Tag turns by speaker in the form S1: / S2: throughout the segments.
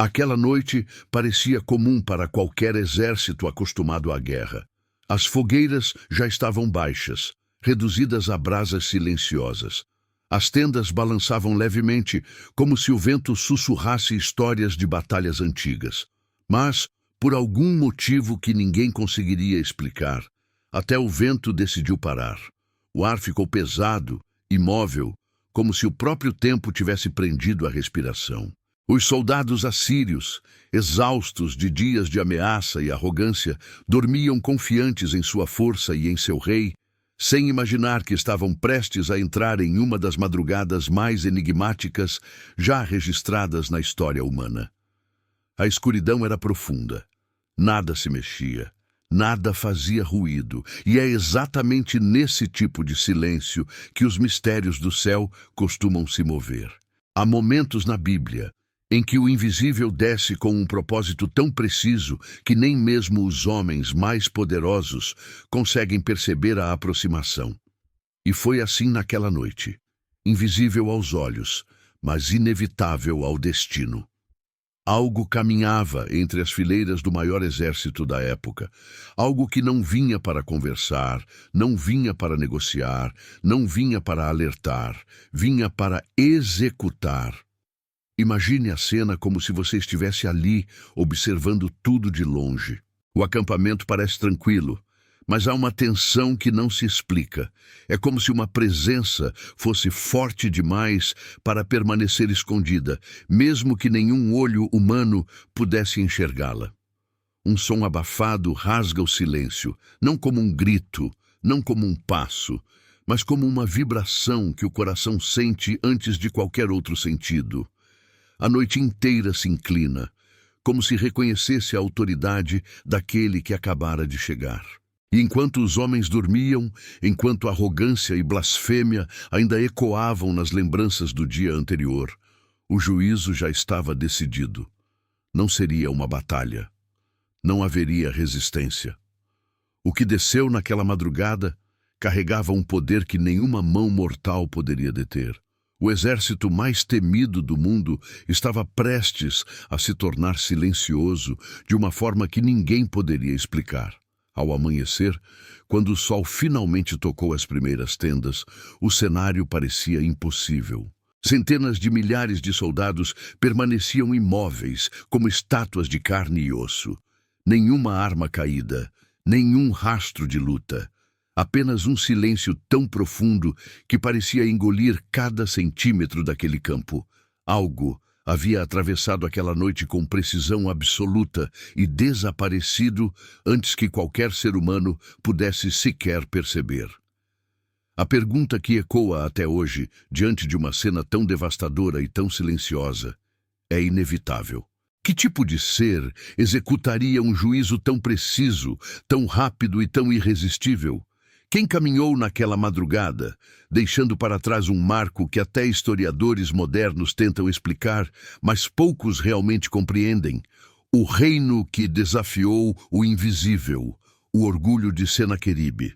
S1: Aquela noite parecia comum para qualquer exército acostumado à guerra. As fogueiras já estavam baixas, reduzidas a brasas silenciosas. As tendas balançavam levemente, como se o vento sussurrasse histórias de batalhas antigas. Mas, por algum motivo que ninguém conseguiria explicar, até o vento decidiu parar. O ar ficou pesado, imóvel, como se o próprio tempo tivesse prendido a respiração. Os soldados assírios, exaustos de dias de ameaça e arrogância, dormiam confiantes em sua força e em seu rei, sem imaginar que estavam prestes a entrar em uma das madrugadas mais enigmáticas já registradas na história humana. A escuridão era profunda. Nada se mexia, nada fazia ruído, e é exatamente nesse tipo de silêncio que os mistérios do céu costumam se mover. Há momentos na Bíblia em que o invisível desce com um propósito tão preciso que nem mesmo os homens mais poderosos conseguem perceber a aproximação. E foi assim naquela noite, invisível aos olhos, mas inevitável ao destino. Algo caminhava entre as fileiras do maior exército da época, algo que não vinha para conversar, não vinha para negociar, não vinha para alertar, vinha para executar. Imagine a cena como se você estivesse ali, observando tudo de longe. O acampamento parece tranquilo, mas há uma tensão que não se explica. É como se uma presença fosse forte demais para permanecer escondida, mesmo que nenhum olho humano pudesse enxergá-la. Um som abafado rasga o silêncio, não como um grito, não como um passo, mas como uma vibração que o coração sente antes de qualquer outro sentido. A noite inteira se inclina, como se reconhecesse a autoridade daquele que acabara de chegar. E enquanto os homens dormiam, enquanto arrogância e blasfêmia ainda ecoavam nas lembranças do dia anterior, o juízo já estava decidido. Não seria uma batalha. Não haveria resistência. O que desceu naquela madrugada carregava um poder que nenhuma mão mortal poderia deter. O exército mais temido do mundo estava prestes a se tornar silencioso de uma forma que ninguém poderia explicar. Ao amanhecer, quando o sol finalmente tocou as primeiras tendas, o cenário parecia impossível. Centenas de milhares de soldados permaneciam imóveis, como estátuas de carne e osso. Nenhuma arma caída, nenhum rastro de luta. Apenas um silêncio tão profundo que parecia engolir cada centímetro daquele campo. Algo havia atravessado aquela noite com precisão absoluta e desaparecido antes que qualquer ser humano pudesse sequer perceber. A pergunta que ecoa até hoje, diante de uma cena tão devastadora e tão silenciosa, é inevitável. Que tipo de ser executaria um juízo tão preciso, tão rápido e tão irresistível? Quem caminhou naquela madrugada, deixando para trás um marco que até historiadores modernos tentam explicar, mas poucos realmente compreendem? O reino que desafiou o invisível, o orgulho de Senaqueribe.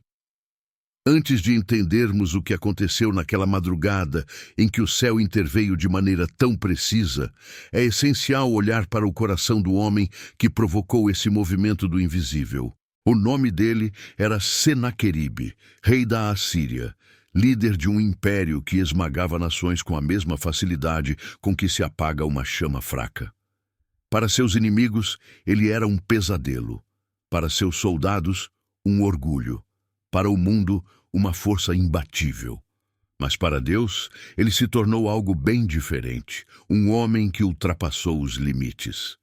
S1: Antes de entendermos o que aconteceu naquela madrugada em que o céu interveio de maneira tão precisa, é essencial olhar para o coração do homem que provocou esse movimento do invisível. O nome dele era Senaqueribe, rei da Assíria, líder de um império que esmagava nações com a mesma facilidade com que se apaga uma chama fraca. Para seus inimigos, ele era um pesadelo. Para seus soldados, um orgulho. Para o mundo, uma força imbatível. Mas para Deus, ele se tornou algo bem diferente, um homem que ultrapassou os limites.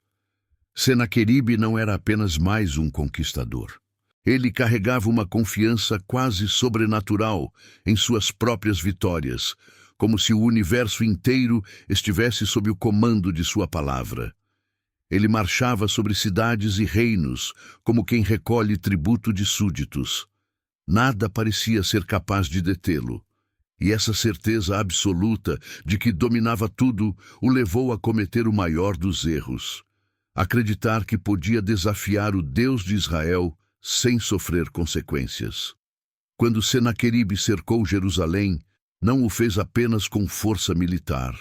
S1: Senaqueribe não era apenas mais um conquistador. Ele carregava uma confiança quase sobrenatural em suas próprias vitórias, como se o universo inteiro estivesse sob o comando de sua palavra. Ele marchava sobre cidades e reinos, como quem recolhe tributo de súditos. Nada parecia ser capaz de detê-lo. E essa certeza absoluta de que dominava tudo o levou a cometer o maior dos erros: acreditar que podia desafiar o Deus de Israel sem sofrer consequências. Quando Senaqueribe cercou Jerusalém, não o fez apenas com força militar,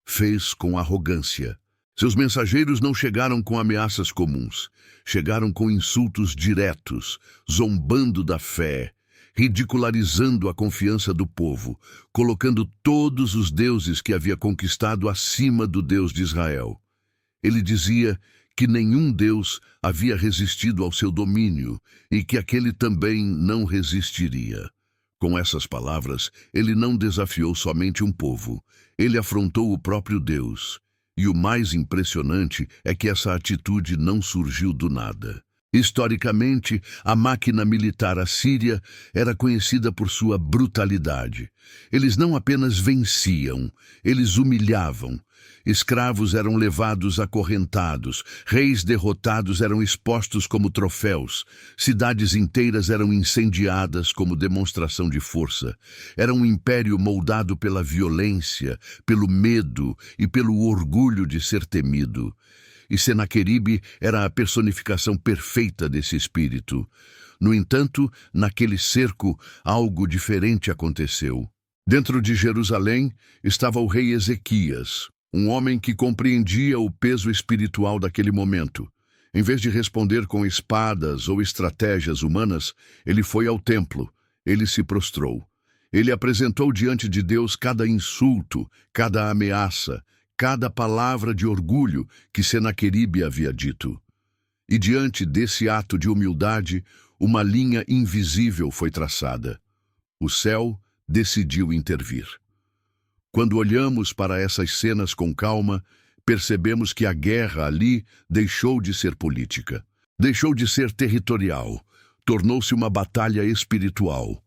S1: fez com arrogância, Seus mensageiros não chegaram com ameaças comuns, chegaram com insultos diretos, zombando da fé, ridicularizando a confiança do povo, colocando todos os deuses que havia conquistado acima do Deus de Israel. Ele dizia que nenhum Deus havia resistido ao seu domínio e que aquele também não resistiria. Com essas palavras, ele não desafiou somente um povo, ele afrontou o próprio Deus. E o mais impressionante é que essa atitude não surgiu do nada. Historicamente, a máquina militar assíria era conhecida por sua brutalidade. Eles não apenas venciam, eles humilhavam. Escravos eram levados acorrentados, reis derrotados eram expostos como troféus, cidades inteiras eram incendiadas como demonstração de força. Era um império moldado pela violência, pelo medo e pelo orgulho de ser temido. E Senaqueribe era a personificação perfeita desse espírito. No entanto, naquele cerco, algo diferente aconteceu. Dentro de Jerusalém estava o rei Ezequias, um homem que compreendia o peso espiritual daquele momento. Em vez de responder com espadas ou estratégias humanas, ele foi ao templo, ele se prostrou. Ele apresentou diante de Deus cada insulto, cada ameaça, cada palavra de orgulho que Senaqueribe havia dito. E diante desse ato de humildade, uma linha invisível foi traçada. O céu decidiu intervir. Quando olhamos para essas cenas com calma, percebemos que a guerra ali deixou de ser política, deixou de ser territorial, tornou-se uma batalha espiritual.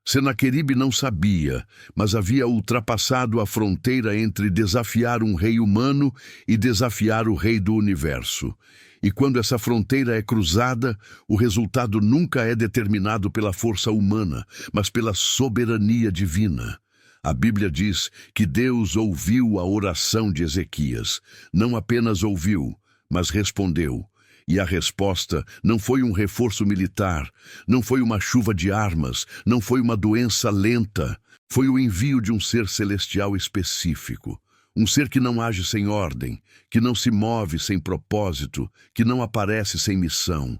S1: Senaqueribe não sabia, mas havia ultrapassado a fronteira entre desafiar um rei humano e desafiar o rei do universo. E quando essa fronteira é cruzada, o resultado nunca é determinado pela força humana, mas pela soberania divina. A Bíblia diz que Deus ouviu a oração de Ezequias. Não apenas ouviu, mas respondeu. E a resposta não foi um reforço militar, não foi uma chuva de armas, não foi uma doença lenta. Foi o envio de um ser celestial específico. Um ser que não age sem ordem, que não se move sem propósito, que não aparece sem missão.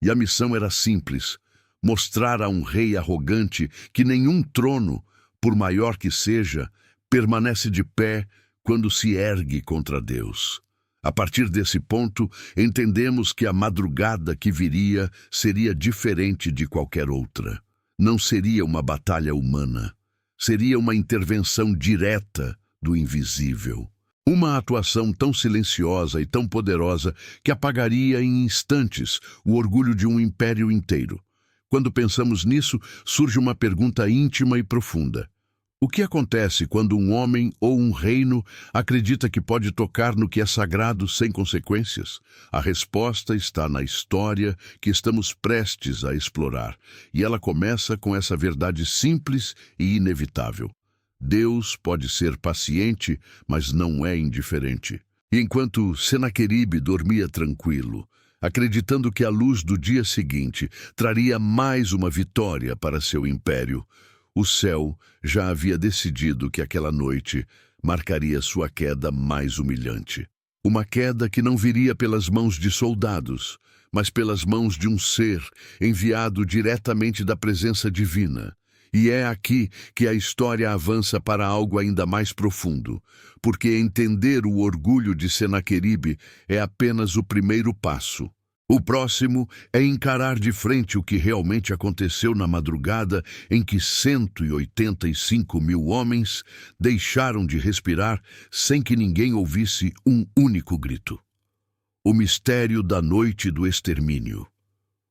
S1: E a missão era simples: mostrar a um rei arrogante que nenhum trono, por maior que seja, permanece de pé quando se ergue contra Deus. A partir desse ponto, entendemos que a madrugada que viria seria diferente de qualquer outra. Não seria uma batalha humana. Seria uma intervenção direta do invisível. Uma atuação tão silenciosa e tão poderosa que apagaria em instantes o orgulho de um império inteiro. Quando pensamos nisso, surge uma pergunta íntima e profunda. O que acontece quando um homem ou um reino acredita que pode tocar no que é sagrado sem consequências? A resposta está na história que estamos prestes a explorar, e ela começa com essa verdade simples e inevitável. Deus pode ser paciente, mas não é indiferente. E enquanto Senaqueribe dormia tranquilo, acreditando que a luz do dia seguinte traria mais uma vitória para seu império, o céu já havia decidido que aquela noite marcaria sua queda mais humilhante. Uma queda que não viria pelas mãos de soldados, mas pelas mãos de um ser enviado diretamente da presença divina. E é aqui que a história avança para algo ainda mais profundo, porque entender o orgulho de Senaqueribe é apenas o primeiro passo. O próximo é encarar de frente o que realmente aconteceu na madrugada em que 185 mil homens deixaram de respirar sem que ninguém ouvisse um único grito. O mistério da noite do extermínio.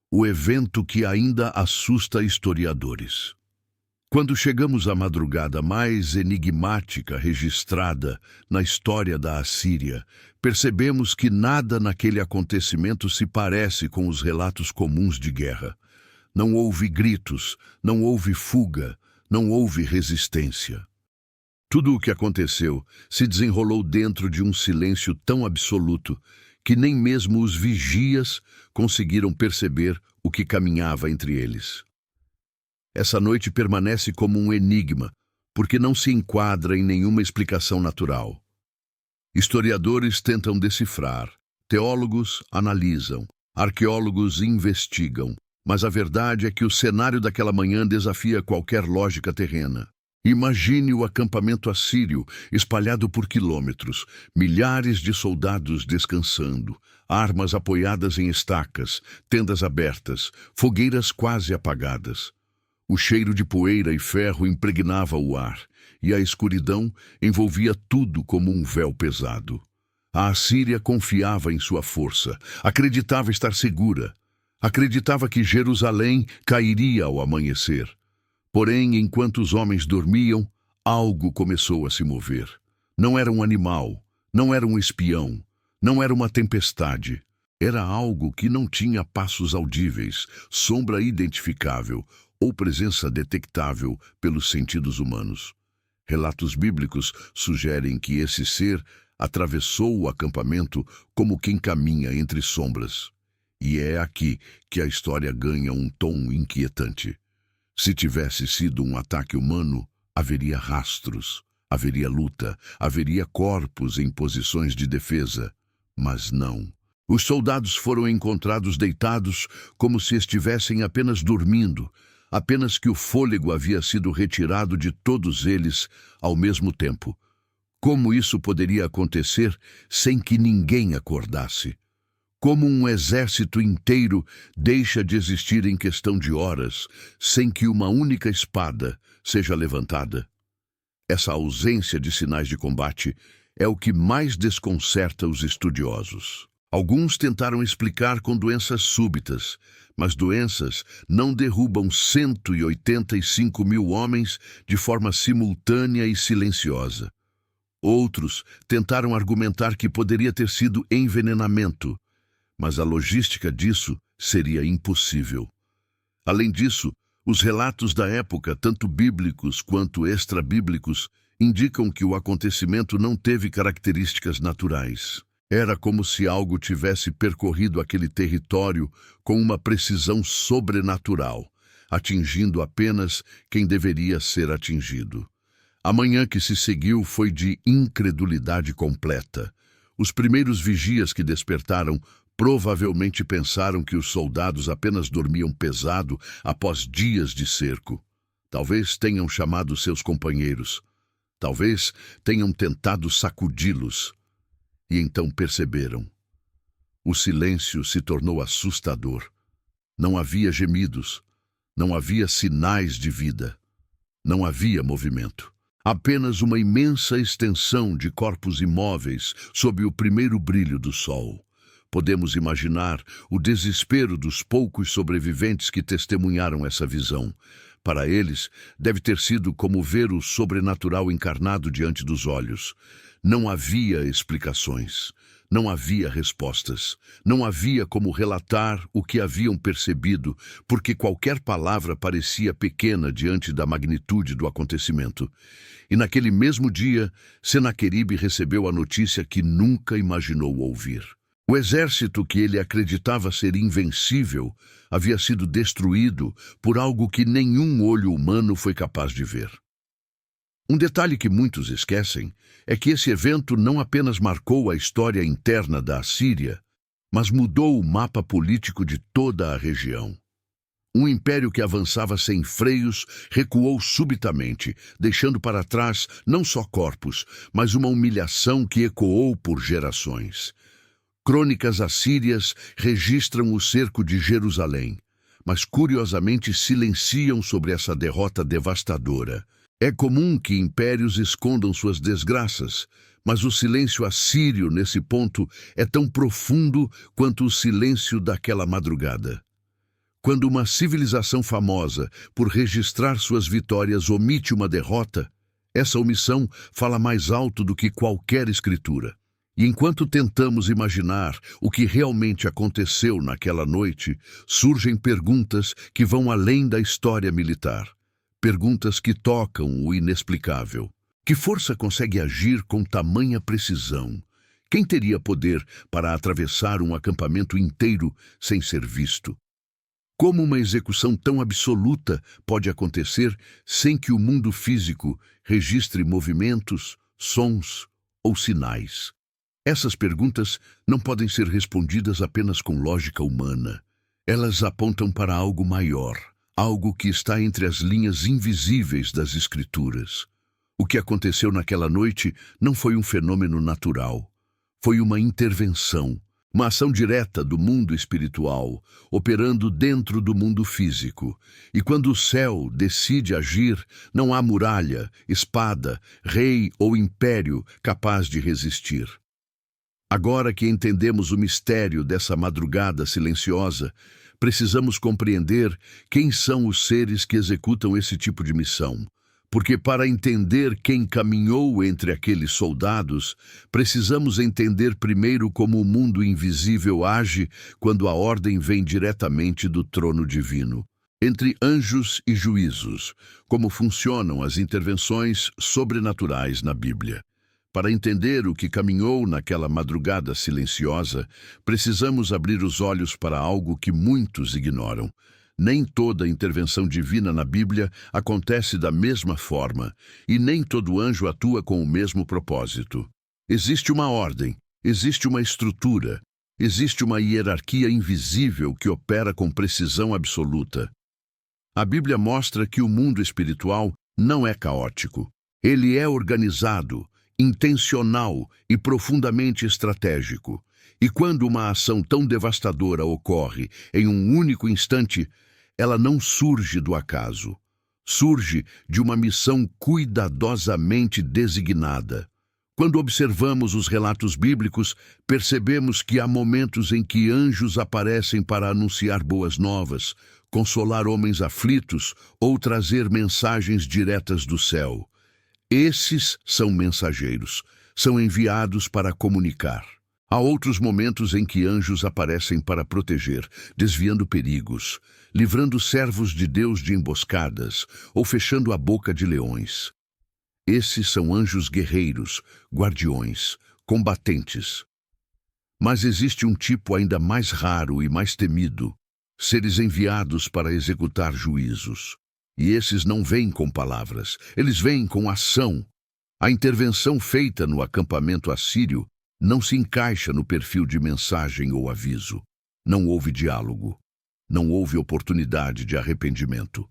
S1: O evento que ainda assusta historiadores. Quando chegamos à madrugada mais enigmática registrada na história da Assíria, percebemos que nada naquele acontecimento se parece com os relatos comuns de guerra. Não houve gritos, não houve fuga, não houve resistência. Tudo o que aconteceu se desenrolou dentro de um silêncio tão absoluto que nem mesmo os vigias conseguiram perceber o que caminhava entre eles. Essa noite permanece como um enigma, porque não se enquadra em nenhuma explicação natural. Historiadores tentam decifrar, teólogos analisam, arqueólogos investigam, mas a verdade é que o cenário daquela manhã desafia qualquer lógica terrena. Imagine o acampamento assírio espalhado por quilômetros, milhares de soldados descansando, armas apoiadas em estacas, tendas abertas, fogueiras quase apagadas. O cheiro de poeira e ferro impregnava o ar, e a escuridão envolvia tudo como um véu pesado. A Assíria confiava em sua força, acreditava estar segura, acreditava que Jerusalém cairia ao amanhecer. Porém, enquanto os homens dormiam, algo começou a se mover. Não era um animal, não era um espião, não era uma tempestade. Era algo que não tinha passos audíveis, sombra identificável ou presença detectável pelos sentidos humanos. Relatos bíblicos sugerem que esse ser atravessou o acampamento como quem caminha entre sombras. E é aqui que a história ganha um tom inquietante. Se tivesse sido um ataque humano, haveria rastros, haveria luta, haveria corpos em posições de defesa. Mas não. Os soldados foram encontrados deitados como se estivessem apenas dormindo, apenas que o fôlego havia sido retirado de todos eles ao mesmo tempo. Como isso poderia acontecer sem que ninguém acordasse? Como um exército inteiro deixa de existir em questão de horas, sem que uma única espada seja levantada? Essa ausência de sinais de combate é o que mais desconcerta os estudiosos. Alguns tentaram explicar com doenças súbitas, mas doenças não derrubam 185 mil homens de forma simultânea e silenciosa. Outros tentaram argumentar que poderia ter sido envenenamento, mas a logística disso seria impossível. Além disso, os relatos da época, tanto bíblicos quanto extrabíblicos, indicam que o acontecimento não teve características naturais. Era como se algo tivesse percorrido aquele território com uma precisão sobrenatural, atingindo apenas quem deveria ser atingido. A manhã que se seguiu foi de incredulidade completa. Os primeiros vigias que despertaram provavelmente pensaram que os soldados apenas dormiam pesado após dias de cerco. Talvez tenham chamado seus companheiros. Talvez tenham tentado sacudi-los. E então perceberam. O silêncio se tornou assustador. Não havia gemidos. Não havia sinais de vida. Não havia movimento. Apenas uma imensa extensão de corpos imóveis sob o primeiro brilho do sol. Podemos imaginar o desespero dos poucos sobreviventes que testemunharam essa visão. Para eles, deve ter sido como ver o sobrenatural encarnado diante dos olhos. Não havia explicações, não havia respostas, não havia como relatar o que haviam percebido, porque qualquer palavra parecia pequena diante da magnitude do acontecimento. E naquele mesmo dia, Senaqueribe recebeu a notícia que nunca imaginou ouvir. O exército que ele acreditava ser invencível havia sido destruído por algo que nenhum olho humano foi capaz de ver. Um detalhe que muitos esquecem é que esse evento não apenas marcou a história interna da Assíria, mas mudou o mapa político de toda a região. Um império que avançava sem freios recuou subitamente, deixando para trás não só corpos, mas uma humilhação que ecoou por gerações. Crônicas assírias registram o cerco de Jerusalém, mas curiosamente silenciam sobre essa derrota devastadora. É comum que impérios escondam suas desgraças, mas o silêncio assírio nesse ponto é tão profundo quanto o silêncio daquela madrugada. Quando uma civilização famosa por registrar suas vitórias omite uma derrota, essa omissão fala mais alto do que qualquer escritura. E enquanto tentamos imaginar o que realmente aconteceu naquela noite, surgem perguntas que vão além da história militar. Perguntas que tocam o inexplicável. Que força consegue agir com tamanha precisão? Quem teria poder para atravessar um acampamento inteiro sem ser visto? Como uma execução tão absoluta pode acontecer sem que o mundo físico registre movimentos, sons ou sinais? Essas perguntas não podem ser respondidas apenas com lógica humana. Elas apontam para algo maior, algo que está entre as linhas invisíveis das Escrituras. O que aconteceu naquela noite não foi um fenômeno natural. Foi uma intervenção, uma ação direta do mundo espiritual, operando dentro do mundo físico. E quando o céu decide agir, não há muralha, espada, rei ou império capaz de resistir. Agora que entendemos o mistério dessa madrugada silenciosa, precisamos compreender quem são os seres que executam esse tipo de missão. Porque para entender quem caminhou entre aqueles soldados, precisamos entender primeiro como o mundo invisível age quando a ordem vem diretamente do trono divino. Entre anjos e juízos, como funcionam as intervenções sobrenaturais na Bíblia. Para entender o que caminhou naquela madrugada silenciosa, precisamos abrir os olhos para algo que muitos ignoram. Nem toda intervenção divina na Bíblia acontece da mesma forma, e nem todo anjo atua com o mesmo propósito. Existe uma ordem, existe uma estrutura, existe uma hierarquia invisível que opera com precisão absoluta. A Bíblia mostra que o mundo espiritual não é caótico. Ele é organizado, intencional e profundamente estratégico. E quando uma ação tão devastadora ocorre em um único instante, ela não surge do acaso. Surge de uma missão cuidadosamente designada. Quando observamos os relatos bíblicos, percebemos que há momentos em que anjos aparecem para anunciar boas novas, consolar homens aflitos ou trazer mensagens diretas do céu. Esses são mensageiros, são enviados para comunicar. Há outros momentos em que anjos aparecem para proteger, desviando perigos, livrando servos de Deus de emboscadas ou fechando a boca de leões. Esses são anjos guerreiros, guardiões, combatentes. Mas existe um tipo ainda mais raro e mais temido, seres enviados para executar juízos. E esses não vêm com palavras, eles vêm com ação. A intervenção feita no acampamento assírio não se encaixa no perfil de mensagem ou aviso. Não houve diálogo. Não houve oportunidade de arrependimento.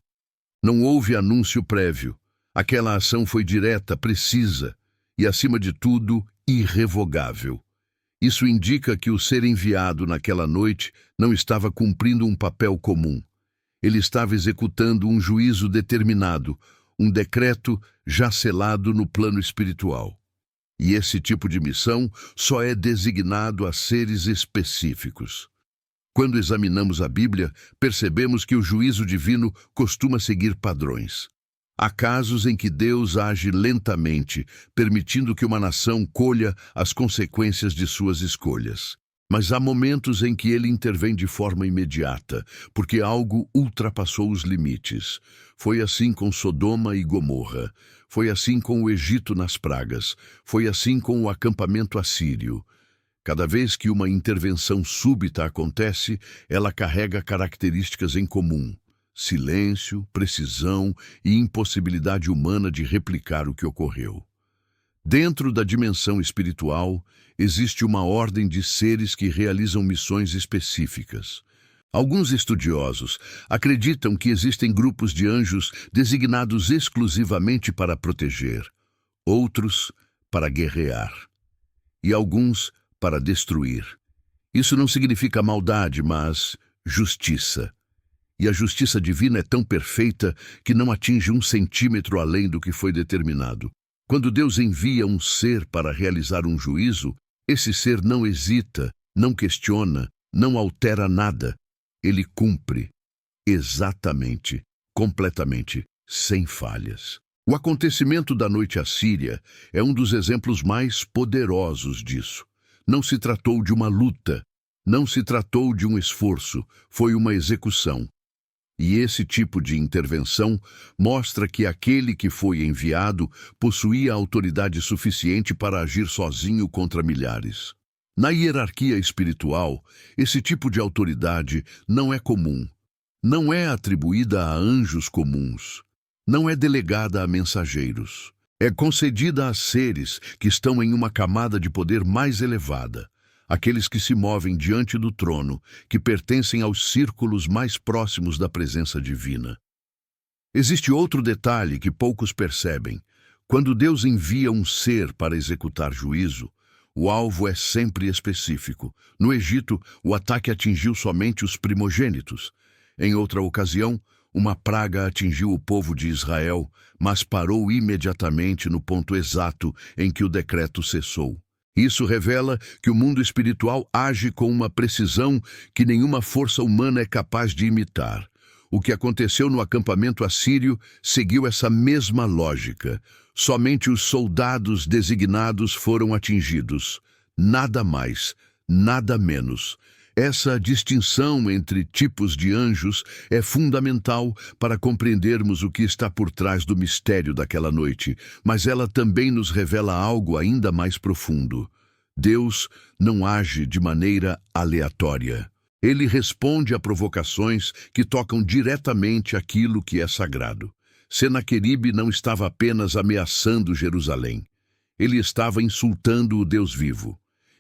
S1: Não houve anúncio prévio. Aquela ação foi direta, precisa e, acima de tudo, irrevogável. Isso indica que o ser enviado naquela noite não estava cumprindo um papel comum. Ele estava executando um juízo determinado, um decreto já selado no plano espiritual. E esse tipo de missão só é designado a seres específicos. Quando examinamos a Bíblia, percebemos que o juízo divino costuma seguir padrões. Há casos em que Deus age lentamente, permitindo que uma nação colha as consequências de suas escolhas. Mas há momentos em que ele intervém de forma imediata, porque algo ultrapassou os limites. Foi assim com Sodoma e Gomorra. Foi assim com o Egito nas pragas. Foi assim com o acampamento assírio. Cada vez que uma intervenção súbita acontece, ela carrega características em comum: silêncio, precisão e impossibilidade humana de replicar o que ocorreu. Dentro da dimensão espiritual, existe uma ordem de seres que realizam missões específicas. Alguns estudiosos acreditam que existem grupos de anjos designados exclusivamente para proteger, outros para guerrear, e alguns para destruir. Isso não significa maldade, mas justiça. E a justiça divina é tão perfeita que não atinge 1 centímetro além do que foi determinado. Quando Deus envia um ser para realizar um juízo, esse ser não hesita, não questiona, não altera nada. Ele cumpre exatamente, completamente, sem falhas. O acontecimento da noite assíria é um dos exemplos mais poderosos disso. Não se tratou de uma luta, não se tratou de um esforço, foi uma execução. E esse tipo de intervenção mostra que aquele que foi enviado possuía autoridade suficiente para agir sozinho contra milhares. Na hierarquia espiritual, esse tipo de autoridade não é comum, não é atribuída a anjos comuns, não é delegada a mensageiros. É concedida a seres que estão em uma camada de poder mais elevada, aqueles que se movem diante do trono, que pertencem aos círculos mais próximos da presença divina. Existe outro detalhe que poucos percebem. Quando Deus envia um ser para executar juízo, o alvo é sempre específico. No Egito, o ataque atingiu somente os primogênitos. Em outra ocasião, uma praga atingiu o povo de Israel, mas parou imediatamente no ponto exato em que o decreto cessou. Isso revela que o mundo espiritual age com uma precisão que nenhuma força humana é capaz de imitar. O que aconteceu no acampamento assírio seguiu essa mesma lógica. Somente os soldados designados foram atingidos. Nada mais, nada menos. Essa distinção entre tipos de anjos é fundamental para compreendermos o que está por trás do mistério daquela noite, mas ela também nos revela algo ainda mais profundo. Deus não age de maneira aleatória. Ele responde a provocações que tocam diretamente aquilo que é sagrado. Senaqueribe não estava apenas ameaçando Jerusalém. Ele estava insultando o Deus vivo.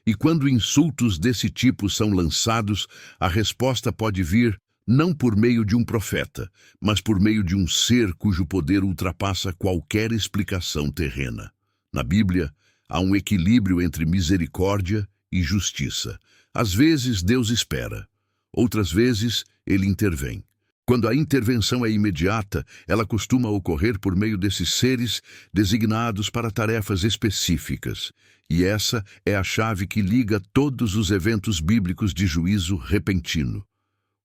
S1: E quando insultos desse tipo são lançados, a resposta pode vir não por meio de um profeta, mas por meio de um ser cujo poder ultrapassa qualquer explicação terrena. Na Bíblia, há um equilíbrio entre misericórdia e justiça. Às vezes, Deus espera. Outras vezes, ele intervém. Quando a intervenção é imediata, ela costuma ocorrer por meio desses seres designados para tarefas específicas. E essa é a chave que liga todos os eventos bíblicos de juízo repentino.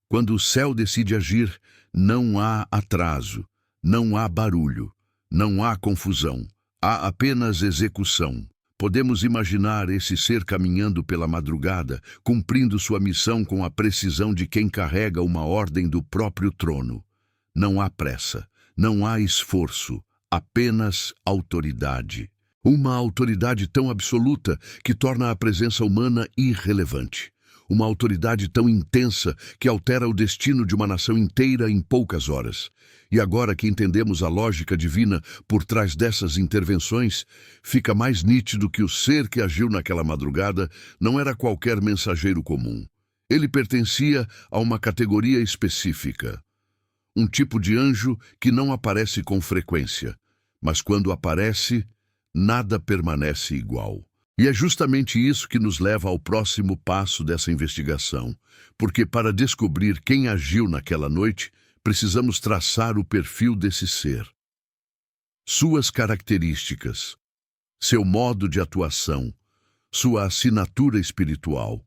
S1: Quando o céu decide agir, não há atraso, não há barulho, não há confusão, há apenas execução. Podemos imaginar esse ser caminhando pela madrugada, cumprindo sua missão com a precisão de quem carrega uma ordem do próprio trono. Não há pressa, não há esforço, apenas autoridade. Uma autoridade tão absoluta que torna a presença humana irrelevante. Uma autoridade tão intensa que altera o destino de uma nação inteira em poucas horas. E agora que entendemos a lógica divina por trás dessas intervenções, fica mais nítido que o ser que agiu naquela madrugada não era qualquer mensageiro comum. Ele pertencia a uma categoria específica. Um tipo de anjo que não aparece com frequência, mas quando aparece, nada permanece igual. E é justamente isso que nos leva ao próximo passo dessa investigação, porque para descobrir quem agiu naquela noite, precisamos traçar o perfil desse ser. Suas características, seu modo de atuação, sua assinatura espiritual.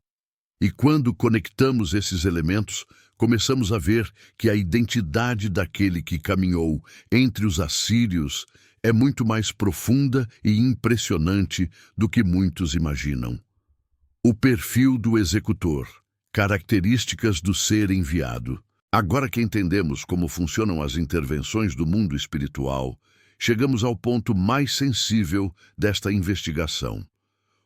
S1: E quando conectamos esses elementos, começamos a ver que a identidade daquele que caminhou entre os assírios é muito mais profunda e impressionante do que muitos imaginam. O perfil do executor, características do ser enviado. Agora que entendemos como funcionam as intervenções do mundo espiritual, chegamos ao ponto mais sensível desta investigação.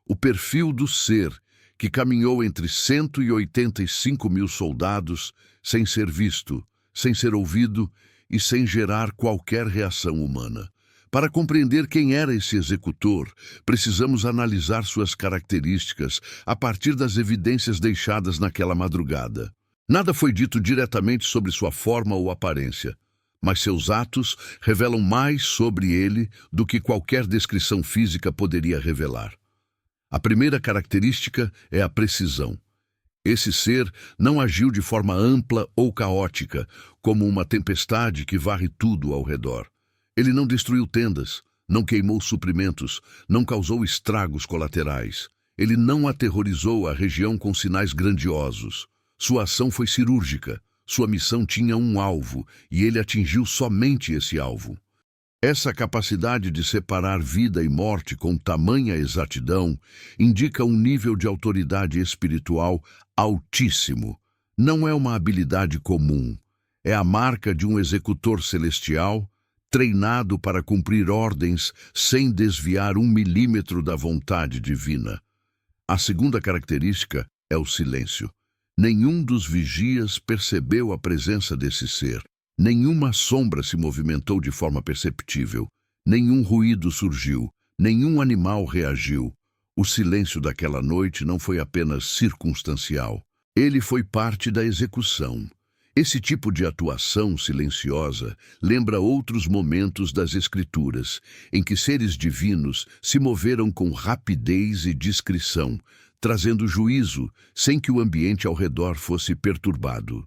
S1: O perfil do ser que caminhou entre 185 mil soldados sem ser visto, sem ser ouvido e sem gerar qualquer reação humana. Para compreender quem era esse executor, precisamos analisar suas características a partir das evidências deixadas naquela madrugada. Nada foi dito diretamente sobre sua forma ou aparência, mas seus atos revelam mais sobre ele do que qualquer descrição física poderia revelar. A primeira característica é a precisão. Esse ser não agiu de forma ampla ou caótica, como uma tempestade que varre tudo ao redor. Ele não destruiu tendas, não queimou suprimentos, não causou estragos colaterais. Ele não aterrorizou a região com sinais grandiosos. Sua ação foi cirúrgica. Sua missão tinha um alvo, e ele atingiu somente esse alvo. Essa capacidade de separar vida e morte com tamanha exatidão indica um nível de autoridade espiritual altíssimo. Não é uma habilidade comum. É a marca de um executor celestial treinado para cumprir ordens sem desviar 1 milímetro da vontade divina. A segunda característica é o silêncio. Nenhum dos vigias percebeu a presença desse ser. Nenhuma sombra se movimentou de forma perceptível. Nenhum ruído surgiu, nenhum animal reagiu. O silêncio daquela noite não foi apenas circunstancial. Ele foi parte da execução. Esse tipo de atuação silenciosa lembra outros momentos das Escrituras, em que seres divinos se moveram com rapidez e discrição, trazendo juízo sem que o ambiente ao redor fosse perturbado.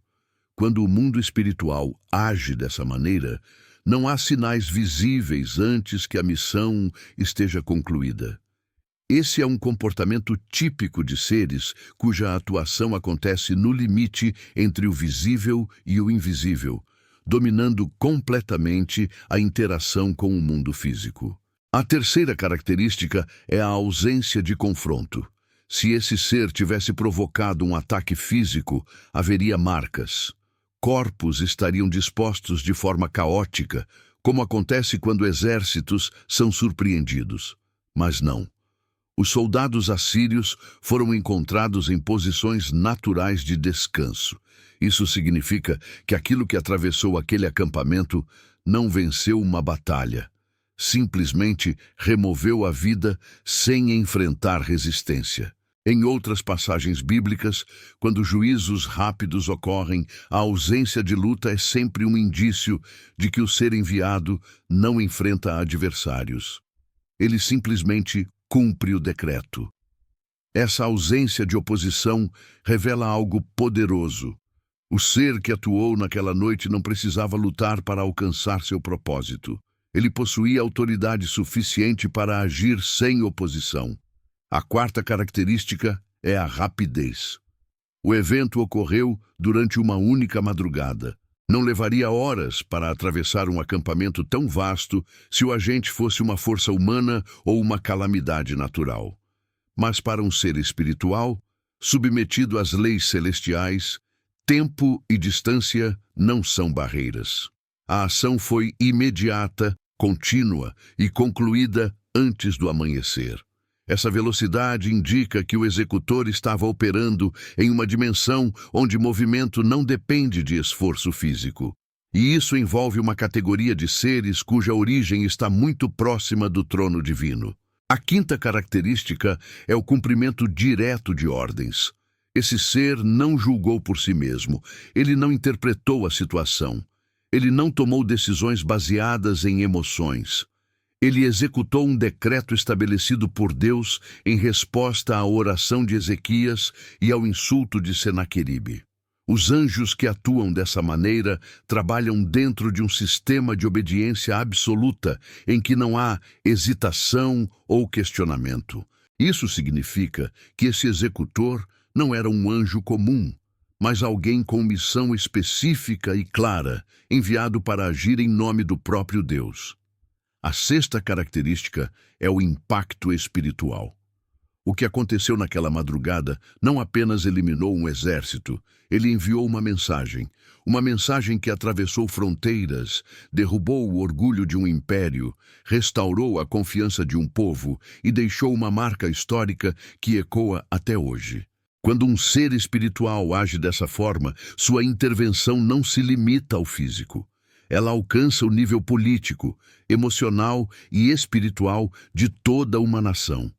S1: Quando o mundo espiritual age dessa maneira, não há sinais visíveis antes que a missão esteja concluída. Esse é um comportamento típico de seres cuja atuação acontece no limite entre o visível e o invisível, dominando completamente a interação com o mundo físico. A terceira característica é a ausência de confronto. Se esse ser tivesse provocado um ataque físico, haveria marcas. Corpos estariam dispostos de forma caótica, como acontece quando exércitos são surpreendidos. Mas não. Os soldados assírios foram encontrados em posições naturais de descanso. Isso significa que aquilo que atravessou aquele acampamento não venceu uma batalha. Simplesmente removeu a vida sem enfrentar resistência. Em outras passagens bíblicas, quando juízos rápidos ocorrem, a ausência de luta é sempre um indício de que o ser enviado não enfrenta adversários. Ele simplesmente cumpre o decreto. Essa ausência de oposição revela algo poderoso. O ser que atuou naquela noite não precisava lutar para alcançar seu propósito. Ele possuía autoridade suficiente para agir sem oposição. A quarta característica é a rapidez. O evento ocorreu durante uma única madrugada. Não levaria horas para atravessar um acampamento tão vasto se o agente fosse uma força humana ou uma calamidade natural. Mas para um ser espiritual, submetido às leis celestiais, tempo e distância não são barreiras. A ação foi imediata, contínua e concluída antes do amanhecer. Essa velocidade indica que o executor estava operando em uma dimensão onde movimento não depende de esforço físico. E isso envolve uma categoria de seres cuja origem está muito próxima do trono divino. A quinta característica é o cumprimento direto de ordens. Esse ser não julgou por si mesmo, ele não interpretou a situação, ele não tomou decisões baseadas em emoções. Ele executou um decreto estabelecido por Deus em resposta à oração de Ezequias e ao insulto de Senaqueribe. Os anjos que atuam dessa maneira trabalham dentro de um sistema de obediência absoluta em que não há hesitação ou questionamento. Isso significa que esse executor não era um anjo comum, mas alguém com missão específica e clara, enviado para agir em nome do próprio Deus. A sexta característica é o impacto espiritual. O que aconteceu naquela madrugada não apenas eliminou um exército, ele enviou uma mensagem que atravessou fronteiras, derrubou o orgulho de um império, restaurou a confiança de um povo e deixou uma marca histórica que ecoa até hoje. Quando um ser espiritual age dessa forma, sua intervenção não se limita ao físico. Ela alcança o nível político, emocional e espiritual de toda uma nação.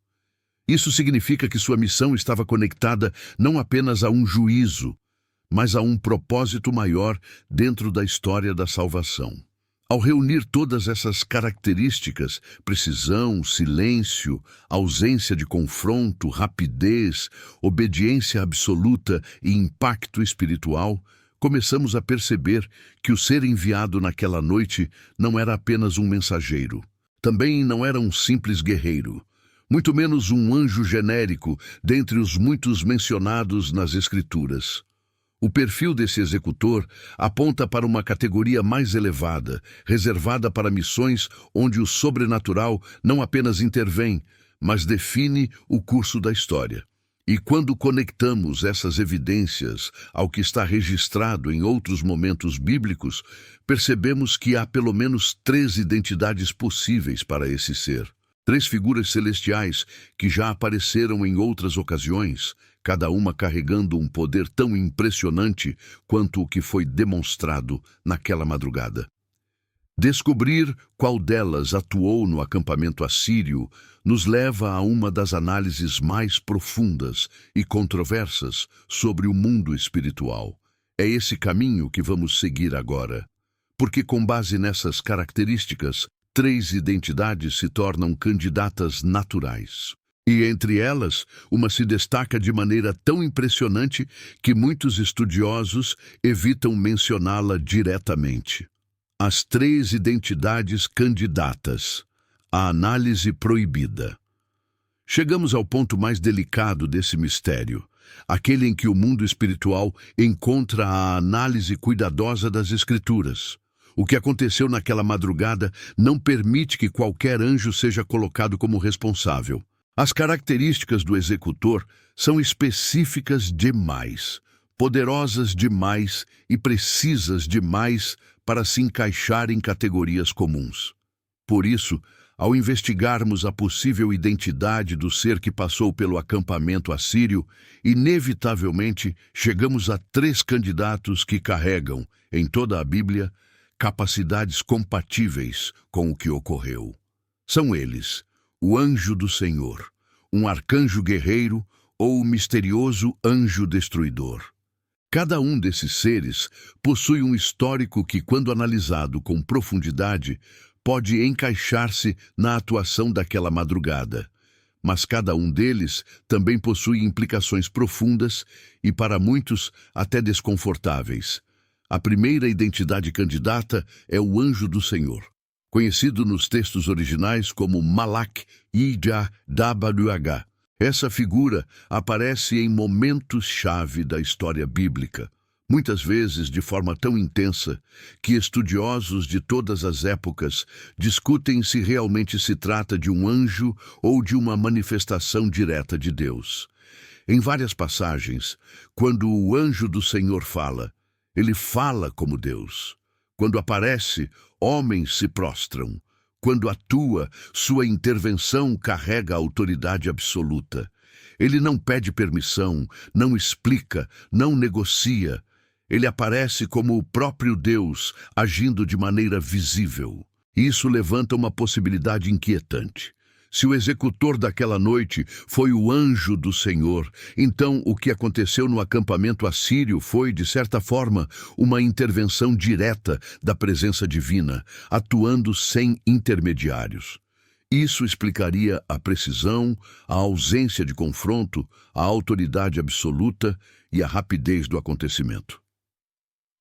S1: Isso significa que sua missão estava conectada não apenas a um juízo, mas a um propósito maior dentro da história da salvação. Ao reunir todas essas características, precisão, silêncio, ausência de confronto, rapidez, obediência absoluta e impacto espiritual, começamos a perceber que o ser enviado naquela noite não era apenas um mensageiro. Também não era um simples guerreiro, muito menos um anjo genérico dentre os muitos mencionados nas Escrituras. O perfil desse executor aponta para uma categoria mais elevada, reservada para missões onde o sobrenatural não apenas intervém, mas define o curso da história. E quando conectamos essas evidências ao que está registrado em outros momentos bíblicos, percebemos que há pelo menos 3 identidades possíveis para esse ser. 3 figuras celestiais que já apareceram em outras ocasiões, cada uma carregando um poder tão impressionante quanto o que foi demonstrado naquela madrugada. Descobrir qual delas atuou no acampamento assírio nos leva a uma das análises mais profundas e controversas sobre o mundo espiritual. É esse caminho que vamos seguir agora, porque com base nessas características, 3 identidades se tornam candidatas naturais. E entre elas, uma se destaca de maneira tão impressionante que muitos estudiosos evitam mencioná-la diretamente. As 3 identidades candidatas, a análise proibida. Chegamos ao ponto mais delicado desse mistério, aquele em que o mundo espiritual encontra a análise cuidadosa das Escrituras. O que aconteceu naquela madrugada não permite que qualquer anjo seja colocado como responsável. As características do executor são específicas demais, poderosas demais e precisas demais para se encaixar em categorias comuns. Por isso, ao investigarmos a possível identidade do ser que passou pelo acampamento assírio, inevitavelmente chegamos a 3 candidatos que carregam, em toda a Bíblia, capacidades compatíveis com o que ocorreu. São eles: o anjo do Senhor, um arcanjo guerreiro ou o misterioso anjo destruidor. Cada um desses seres possui um histórico que, quando analisado com profundidade, pode encaixar-se na atuação daquela madrugada. Mas cada um deles também possui implicações profundas e, para muitos, até desconfortáveis. A primeira identidade candidata é o anjo do Senhor, conhecido nos textos originais como Malak Yah-WH. Essa figura aparece em momentos-chave da história bíblica, muitas vezes de forma tão intensa que estudiosos de todas as épocas discutem se realmente se trata de um anjo ou de uma manifestação direta de Deus. Em várias passagens, quando o anjo do Senhor fala, ele fala como Deus. Quando aparece, homens se prostram. Quando atua, sua intervenção carrega a autoridade absoluta. Ele não pede permissão, não explica, não negocia. Ele aparece como o próprio Deus, agindo de maneira visível. Isso levanta uma possibilidade inquietante. Se o executor daquela noite foi o anjo do Senhor, então o que aconteceu no acampamento assírio foi, de certa forma, uma intervenção direta da presença divina, atuando sem intermediários. Isso explicaria a precisão, a ausência de confronto, a autoridade absoluta e a rapidez do acontecimento.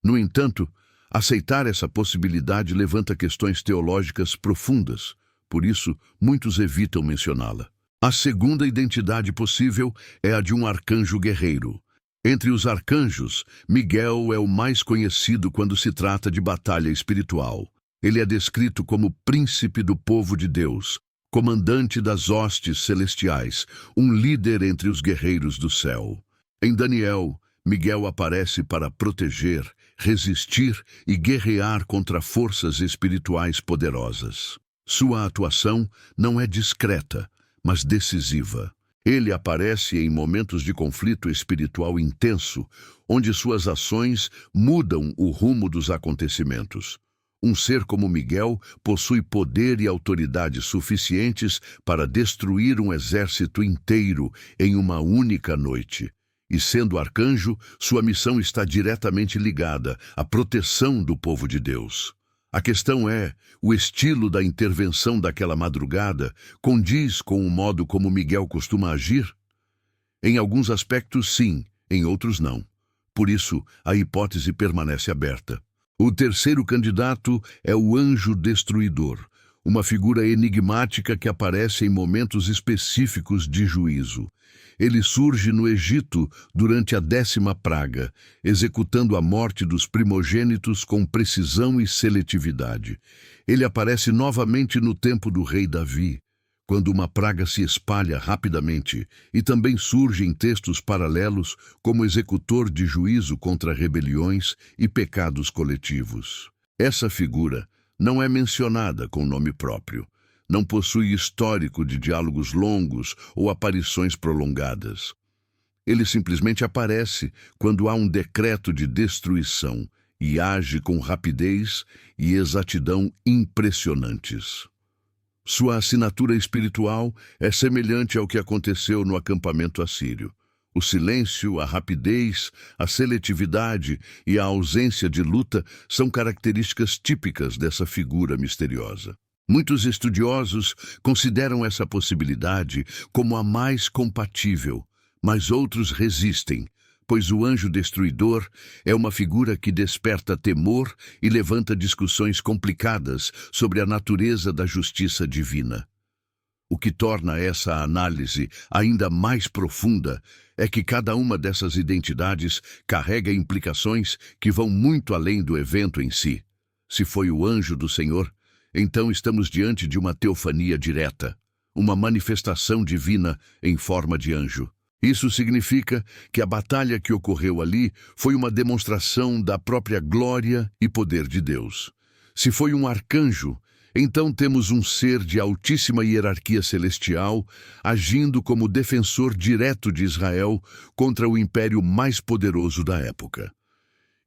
S1: No entanto, aceitar essa possibilidade levanta questões teológicas profundas. Por isso, muitos evitam mencioná-la. A segunda identidade possível é a de um arcanjo guerreiro. Entre os arcanjos, Miguel é o mais conhecido quando se trata de batalha espiritual. Ele é descrito como príncipe do povo de Deus, comandante das hostes celestiais, um líder entre os guerreiros do céu. Em Daniel, Miguel aparece para proteger, resistir e guerrear contra forças espirituais poderosas. Sua atuação não é discreta, mas decisiva. Ele aparece em momentos de conflito espiritual intenso, onde suas ações mudam o rumo dos acontecimentos. Um ser como Miguel possui poder e autoridade suficientes para destruir um exército inteiro em uma única noite. E sendo arcanjo, sua missão está diretamente ligada à proteção do povo de Deus. A questão é, o estilo da intervenção daquela madrugada condiz com o modo como Miguel costuma agir? Em alguns aspectos, sim, em outros, não. Por isso, a hipótese permanece aberta. O terceiro candidato é o anjo destruidor, uma figura enigmática que aparece em momentos específicos de juízo. Ele surge no Egito durante a 10ª praga, executando a morte dos primogênitos com precisão e seletividade. Ele aparece novamente no tempo do rei Davi, quando uma praga se espalha rapidamente, e também surge em textos paralelos como executor de juízo contra rebeliões e pecados coletivos. Essa figura não é mencionada com nome próprio. Não possui histórico de diálogos longos ou aparições prolongadas. Ele simplesmente aparece quando há um decreto de destruição, e age com rapidez e exatidão impressionantes. Sua assinatura espiritual é semelhante ao que aconteceu no acampamento assírio. O silêncio, a rapidez, a seletividade e a ausência de luta são características típicas dessa figura misteriosa. Muitos estudiosos consideram essa possibilidade como a mais compatível, mas outros resistem, pois o anjo destruidor é uma figura que desperta temor e levanta discussões complicadas sobre a natureza da justiça divina. O que torna essa análise ainda mais profunda é que cada uma dessas identidades carrega implicações que vão muito além do evento em si. Se foi o anjo do Senhor, então estamos diante de uma teofania direta, uma manifestação divina em forma de anjo. Isso significa que a batalha que ocorreu ali foi uma demonstração da própria glória e poder de Deus. Se foi um arcanjo, então temos um ser de altíssima hierarquia celestial agindo como defensor direto de Israel contra o império mais poderoso da época.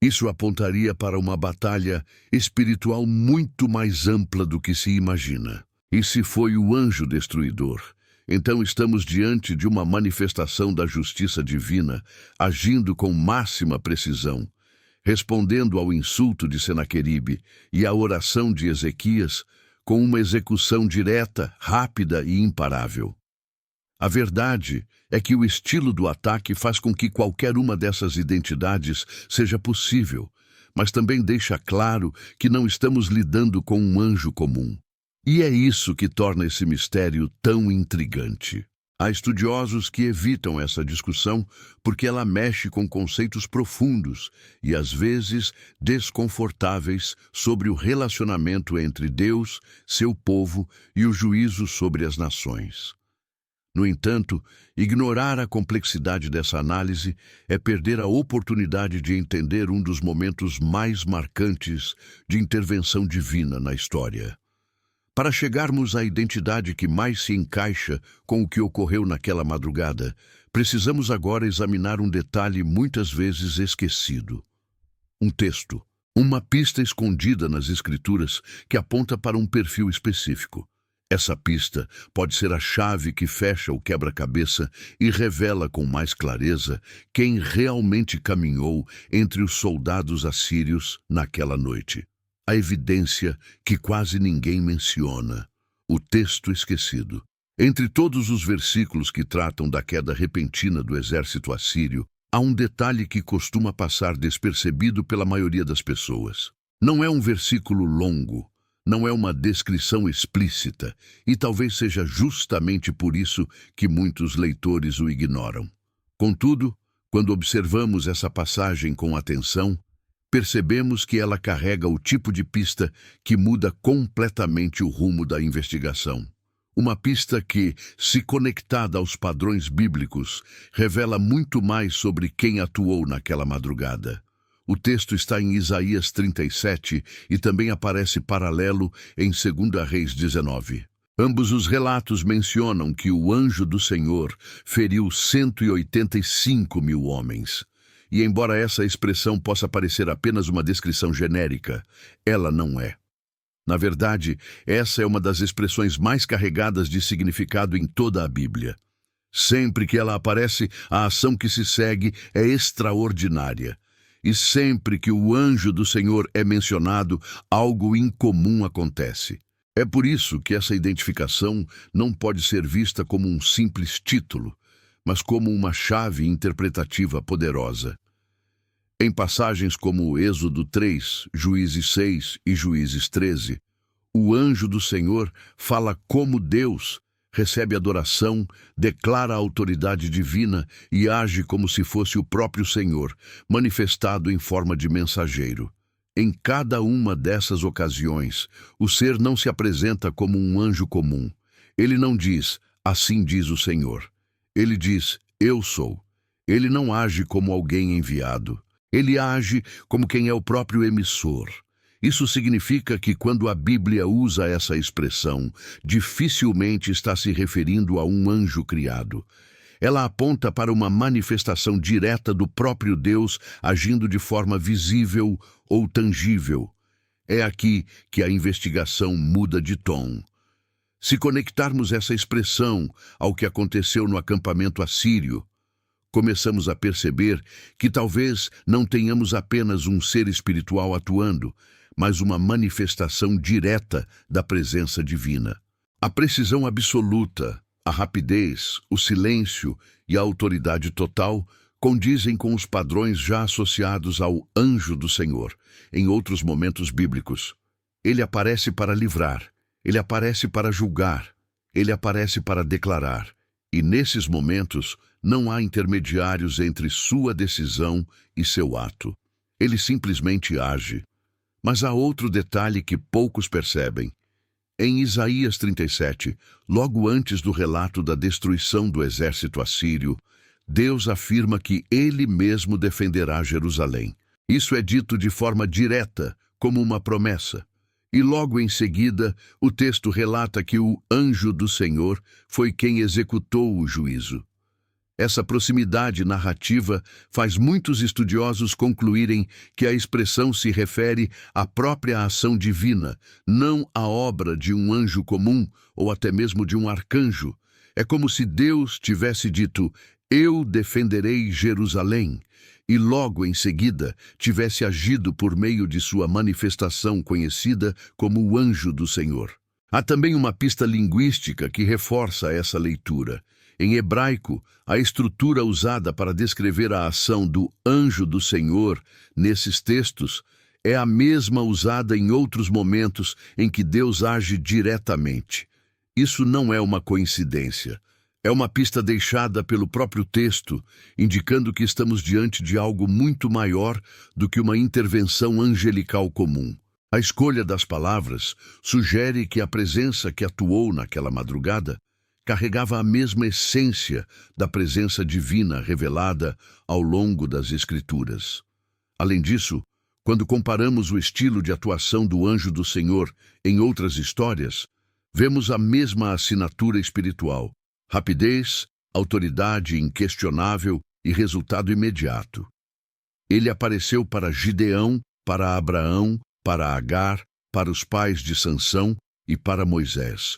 S1: Isso apontaria para uma batalha espiritual muito mais ampla do que se imagina. E se foi o anjo destruidor, então estamos diante de uma manifestação da justiça divina, agindo com máxima precisão, respondendo ao insulto de Senaqueribe e à oração de Ezequias com uma execução direta, rápida e imparável. A verdade é que o estilo do ataque faz com que qualquer uma dessas identidades seja possível, mas também deixa claro que não estamos lidando com um anjo comum. E é isso que torna esse mistério tão intrigante. Há estudiosos que evitam essa discussão porque ela mexe com conceitos profundos e, às vezes, desconfortáveis sobre o relacionamento entre Deus, seu povo e o juízo sobre as nações. No entanto, ignorar a complexidade dessa análise é perder a oportunidade de entender um dos momentos mais marcantes de intervenção divina na história. Para chegarmos à identidade que mais se encaixa com o que ocorreu naquela madrugada, precisamos agora examinar um detalhe muitas vezes esquecido. Um texto, uma pista escondida nas Escrituras que aponta para um perfil específico. Essa pista pode ser a chave que fecha o quebra-cabeça e revela com mais clareza quem realmente caminhou entre os soldados assírios naquela noite. A evidência que quase ninguém menciona, o texto esquecido. Entre todos os versículos que tratam da queda repentina do exército assírio, há um detalhe que costuma passar despercebido pela maioria das pessoas. Não é um versículo longo, não é uma descrição explícita, e talvez seja justamente por isso que muitos leitores o ignoram. Contudo, quando observamos essa passagem com atenção, percebemos que ela carrega o tipo de pista que muda completamente o rumo da investigação. Uma pista que, se conectada aos padrões bíblicos, revela muito mais sobre quem atuou naquela madrugada. O texto está em Isaías 37 e também aparece paralelo em 2 Reis 19. Ambos os relatos mencionam que o anjo do Senhor feriu 185.000 homens. E embora essa expressão possa parecer apenas uma descrição genérica, ela não é. Na verdade, essa é uma das expressões mais carregadas de significado em toda a Bíblia. Sempre que ela aparece, a ação que se segue é extraordinária. E sempre que o anjo do Senhor é mencionado, algo incomum acontece. É por isso que essa identificação não pode ser vista como um simples título, mas como uma chave interpretativa poderosa. Em passagens como Êxodo 3, Juízes 6 e Juízes 13, o anjo do Senhor fala como Deus, recebe adoração, declara a autoridade divina e age como se fosse o próprio Senhor, manifestado em forma de mensageiro. Em cada uma dessas ocasiões, o ser não se apresenta como um anjo comum. Ele não diz, assim diz o Senhor. Ele diz, eu sou. Ele não age como alguém enviado. Ele age como quem é o próprio emissor. Isso significa que quando a Bíblia usa essa expressão, dificilmente está se referindo a um anjo criado. Ela aponta para uma manifestação direta do próprio Deus agindo de forma visível ou tangível. É aqui que a investigação muda de tom. Se conectarmos essa expressão ao que aconteceu no acampamento assírio, começamos a perceber que talvez não tenhamos apenas um ser espiritual atuando, mas uma manifestação direta da presença divina. A precisão absoluta, a rapidez, o silêncio e a autoridade total condizem com os padrões já associados ao anjo do Senhor em outros momentos bíblicos. Ele aparece para livrar, ele aparece para julgar, ele aparece para declarar. E nesses momentos não há intermediários entre sua decisão e seu ato. Ele simplesmente age. Mas há outro detalhe que poucos percebem. Em Isaías 37, logo antes do relato da destruição do exército assírio, Deus afirma que Ele mesmo defenderá Jerusalém. Isso é dito de forma direta, como uma promessa. E logo em seguida, o texto relata que o anjo do Senhor foi quem executou o juízo. Essa proximidade narrativa faz muitos estudiosos concluírem que a expressão se refere à própria ação divina, não à obra de um anjo comum ou até mesmo de um arcanjo. É como se Deus tivesse dito: "Eu defenderei Jerusalém", e logo em seguida tivesse agido por meio de sua manifestação conhecida como o anjo do Senhor. Há também uma pista linguística que reforça essa leitura. Em hebraico, a estrutura usada para descrever a ação do anjo do Senhor nesses textos é a mesma usada em outros momentos em que Deus age diretamente. Isso não é uma coincidência. É uma pista deixada pelo próprio texto, indicando que estamos diante de algo muito maior do que uma intervenção angelical comum. A escolha das palavras sugere que a presença que atuou naquela madrugada carregava a mesma essência da presença divina revelada ao longo das Escrituras. Além disso, quando comparamos o estilo de atuação do anjo do Senhor em outras histórias, vemos a mesma assinatura espiritual: rapidez, autoridade inquestionável e resultado imediato. Ele apareceu para Gideão, para Abraão, para Agar, para os pais de Sansão e para Moisés.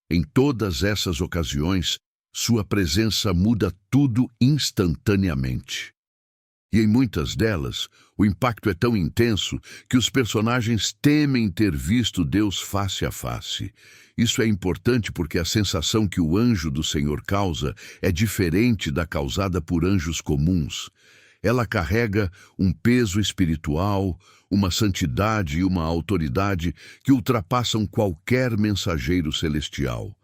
S1: Em todas essas ocasiões, sua presença muda tudo instantaneamente. E em muitas delas, o impacto é tão intenso que os personagens temem ter visto Deus face a face. Isso é importante porque a sensação que o anjo do Senhor causa é diferente da causada por anjos comuns. Ela carrega um peso espiritual, uma santidade e uma autoridade que ultrapassam qualquer mensageiro celestial.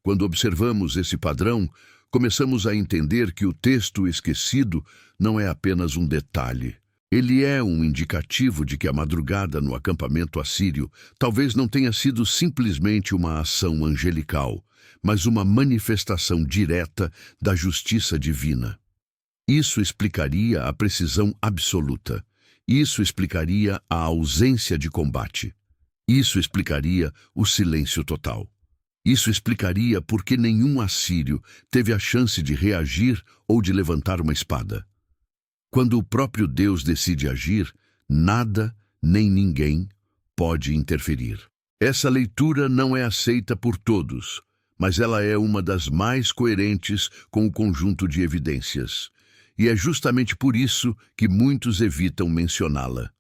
S1: Quando observamos esse padrão, começamos a entender que o texto esquecido não é apenas um detalhe. Ele é um indicativo de que a madrugada no acampamento assírio talvez não tenha sido simplesmente uma ação angelical, mas uma manifestação direta da justiça divina. Isso explicaria a precisão absoluta. Isso explicaria a ausência de combate. Isso explicaria o silêncio total. Isso explicaria por que nenhum assírio teve a chance de reagir ou de levantar uma espada. Quando o próprio Deus decide agir, nada nem ninguém pode interferir. Essa leitura não é aceita por todos, mas ela é uma das mais coerentes com o conjunto de evidências. E é justamente por isso que muitos evitam mencioná-la.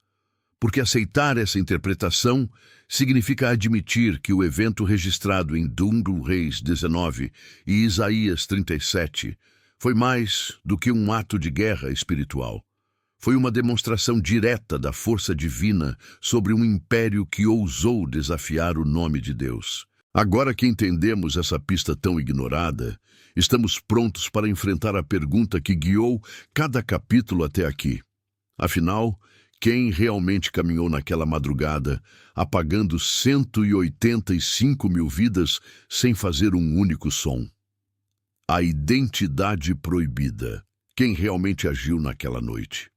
S1: Porque aceitar essa interpretação significa admitir que o evento registrado em 2 Reis 19 e Isaías 37 foi mais do que um ato de guerra espiritual. Foi uma demonstração direta da força divina sobre um império que ousou desafiar o nome de Deus. Agora que entendemos essa pista tão ignorada, estamos prontos para enfrentar a pergunta que guiou cada capítulo até aqui. Afinal, quem realmente caminhou naquela madrugada, apagando 185 mil vidas sem fazer um único som? A identidade proibida. Quem realmente agiu naquela noite?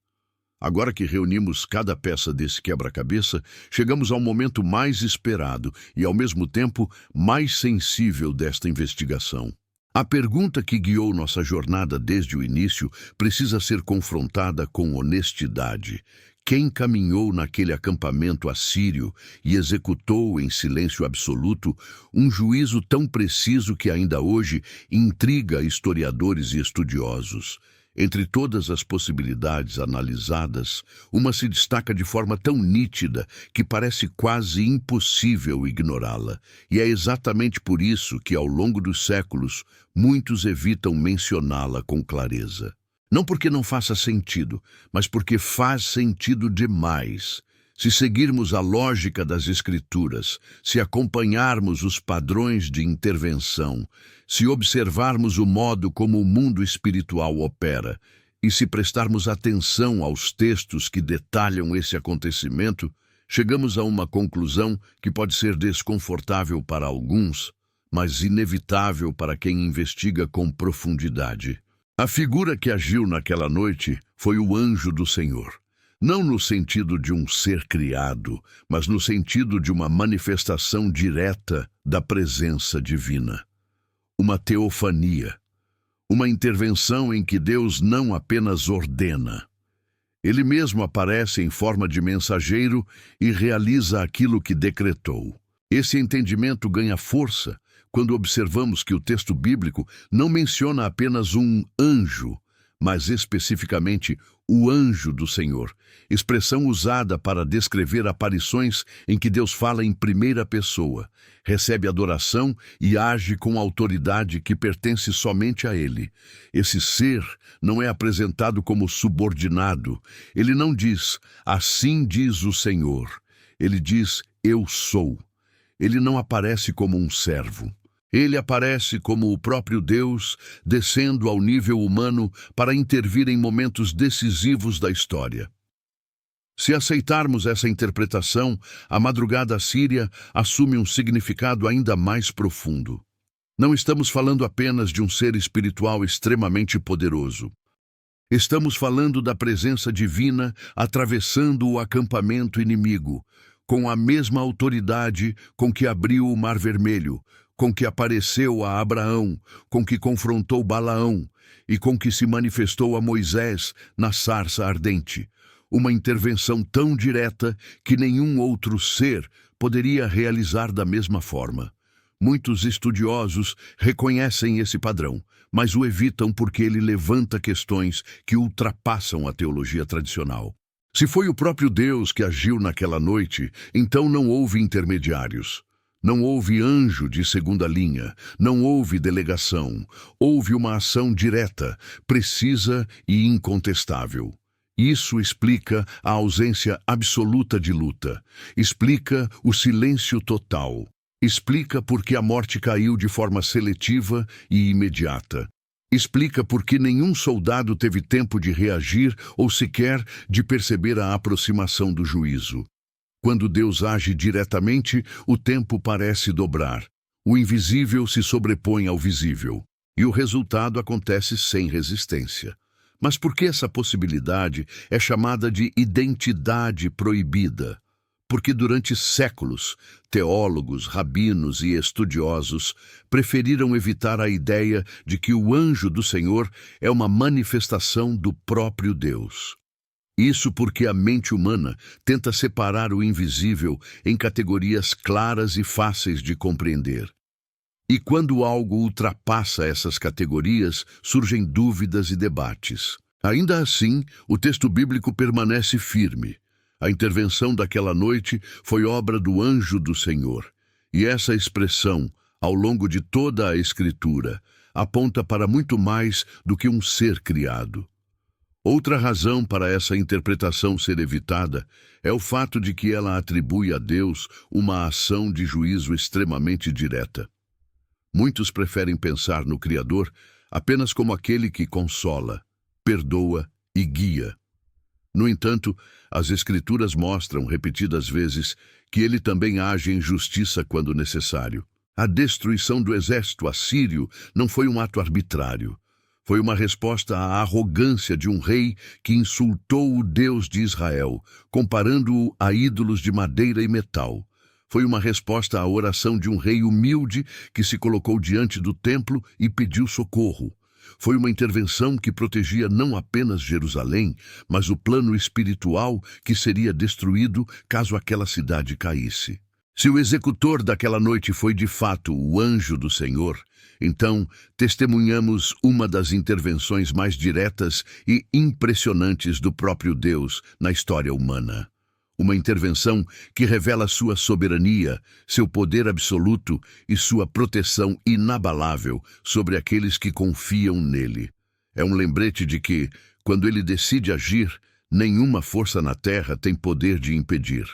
S1: Agora que reunimos cada peça desse quebra-cabeça, chegamos ao momento mais esperado e, ao mesmo tempo, mais sensível desta investigação. A pergunta que guiou nossa jornada desde o início precisa ser confrontada com honestidade. Quem caminhou naquele acampamento assírio e executou em silêncio absoluto um juízo tão preciso que ainda hoje intriga historiadores e estudiosos? Entre todas as possibilidades analisadas, uma se destaca de forma tão nítida que parece quase impossível ignorá-la. E é exatamente por isso que, ao longo dos séculos, muitos evitam mencioná-la com clareza. Não porque não faça sentido, mas porque faz sentido demais. Se seguirmos a lógica das Escrituras, se acompanharmos os padrões de intervenção, se observarmos o modo como o mundo espiritual opera e se prestarmos atenção aos textos que detalham esse acontecimento, chegamos a uma conclusão que pode ser desconfortável para alguns, mas inevitável para quem investiga com profundidade. A figura que agiu naquela noite foi o anjo do Senhor. Não no sentido de um ser criado, mas no sentido de uma manifestação direta da presença divina. Uma teofania, uma intervenção em que Deus não apenas ordena. Ele mesmo aparece em forma de mensageiro e realiza aquilo que decretou. Esse entendimento ganha força quando observamos que o texto bíblico não menciona apenas um anjo, mas especificamente o anjo do Senhor, expressão usada para descrever aparições em que Deus fala em primeira pessoa, recebe adoração e age com autoridade que pertence somente a Ele. Esse ser não é apresentado como subordinado. Ele não diz, assim diz o Senhor. Ele diz, eu sou. Ele não aparece como um servo. Ele aparece como o próprio Deus, descendo ao nível humano para intervir em momentos decisivos da história. Se aceitarmos essa interpretação, a madrugada assíria assume um significado ainda mais profundo. Não estamos falando apenas de um ser espiritual extremamente poderoso. Estamos falando da presença divina atravessando o acampamento inimigo, com a mesma autoridade com que abriu o Mar Vermelho, com que apareceu a Abraão, com que confrontou Balaão e com que se manifestou a Moisés na sarça ardente. Uma intervenção tão direta que nenhum outro ser poderia realizar da mesma forma. Muitos estudiosos reconhecem esse padrão, mas o evitam porque ele levanta questões que ultrapassam a teologia tradicional. Se foi o próprio Deus que agiu naquela noite, então não houve intermediários. Não houve anjo de segunda linha, não houve delegação. Houve uma ação direta, precisa e incontestável. Isso explica a ausência absoluta de luta. Explica o silêncio total. Explica por que a morte caiu de forma seletiva e imediata. Explica por que nenhum soldado teve tempo de reagir ou sequer de perceber a aproximação do juízo. Quando Deus age diretamente, o tempo parece dobrar. O invisível se sobrepõe ao visível. E o resultado acontece sem resistência. Mas por que essa possibilidade é chamada de identidade proibida? Porque durante séculos, teólogos, rabinos e estudiosos preferiram evitar a ideia de que o anjo do Senhor é uma manifestação do próprio Deus. Isso porque a mente humana tenta separar o invisível em categorias claras e fáceis de compreender. E quando algo ultrapassa essas categorias, surgem dúvidas e debates. Ainda assim, o texto bíblico permanece firme. A intervenção daquela noite foi obra do anjo do Senhor. E essa expressão, ao longo de toda a Escritura, aponta para muito mais do que um ser criado. Outra razão para essa interpretação ser evitada é o fato de que ela atribui a Deus uma ação de juízo extremamente direta. Muitos preferem pensar no Criador apenas como aquele que consola, perdoa e guia. No entanto, as Escrituras mostram repetidas vezes que ele também age em justiça quando necessário. A destruição do exército assírio não foi um ato arbitrário. Foi uma resposta à arrogância de um rei que insultou o Deus de Israel, comparando-o a ídolos de madeira e metal. Foi uma resposta à oração de um rei humilde que se colocou diante do templo e pediu socorro. Foi uma intervenção que protegia não apenas Jerusalém, mas o plano espiritual que seria destruído caso aquela cidade caísse. Se o executor daquela noite foi de fato o anjo do Senhor, então testemunhamos uma das intervenções mais diretas e impressionantes do próprio Deus na história humana. Uma intervenção que revela sua soberania, seu poder absoluto e sua proteção inabalável sobre aqueles que confiam nele. É um lembrete de que, quando ele decide agir, nenhuma força na terra tem poder de impedir.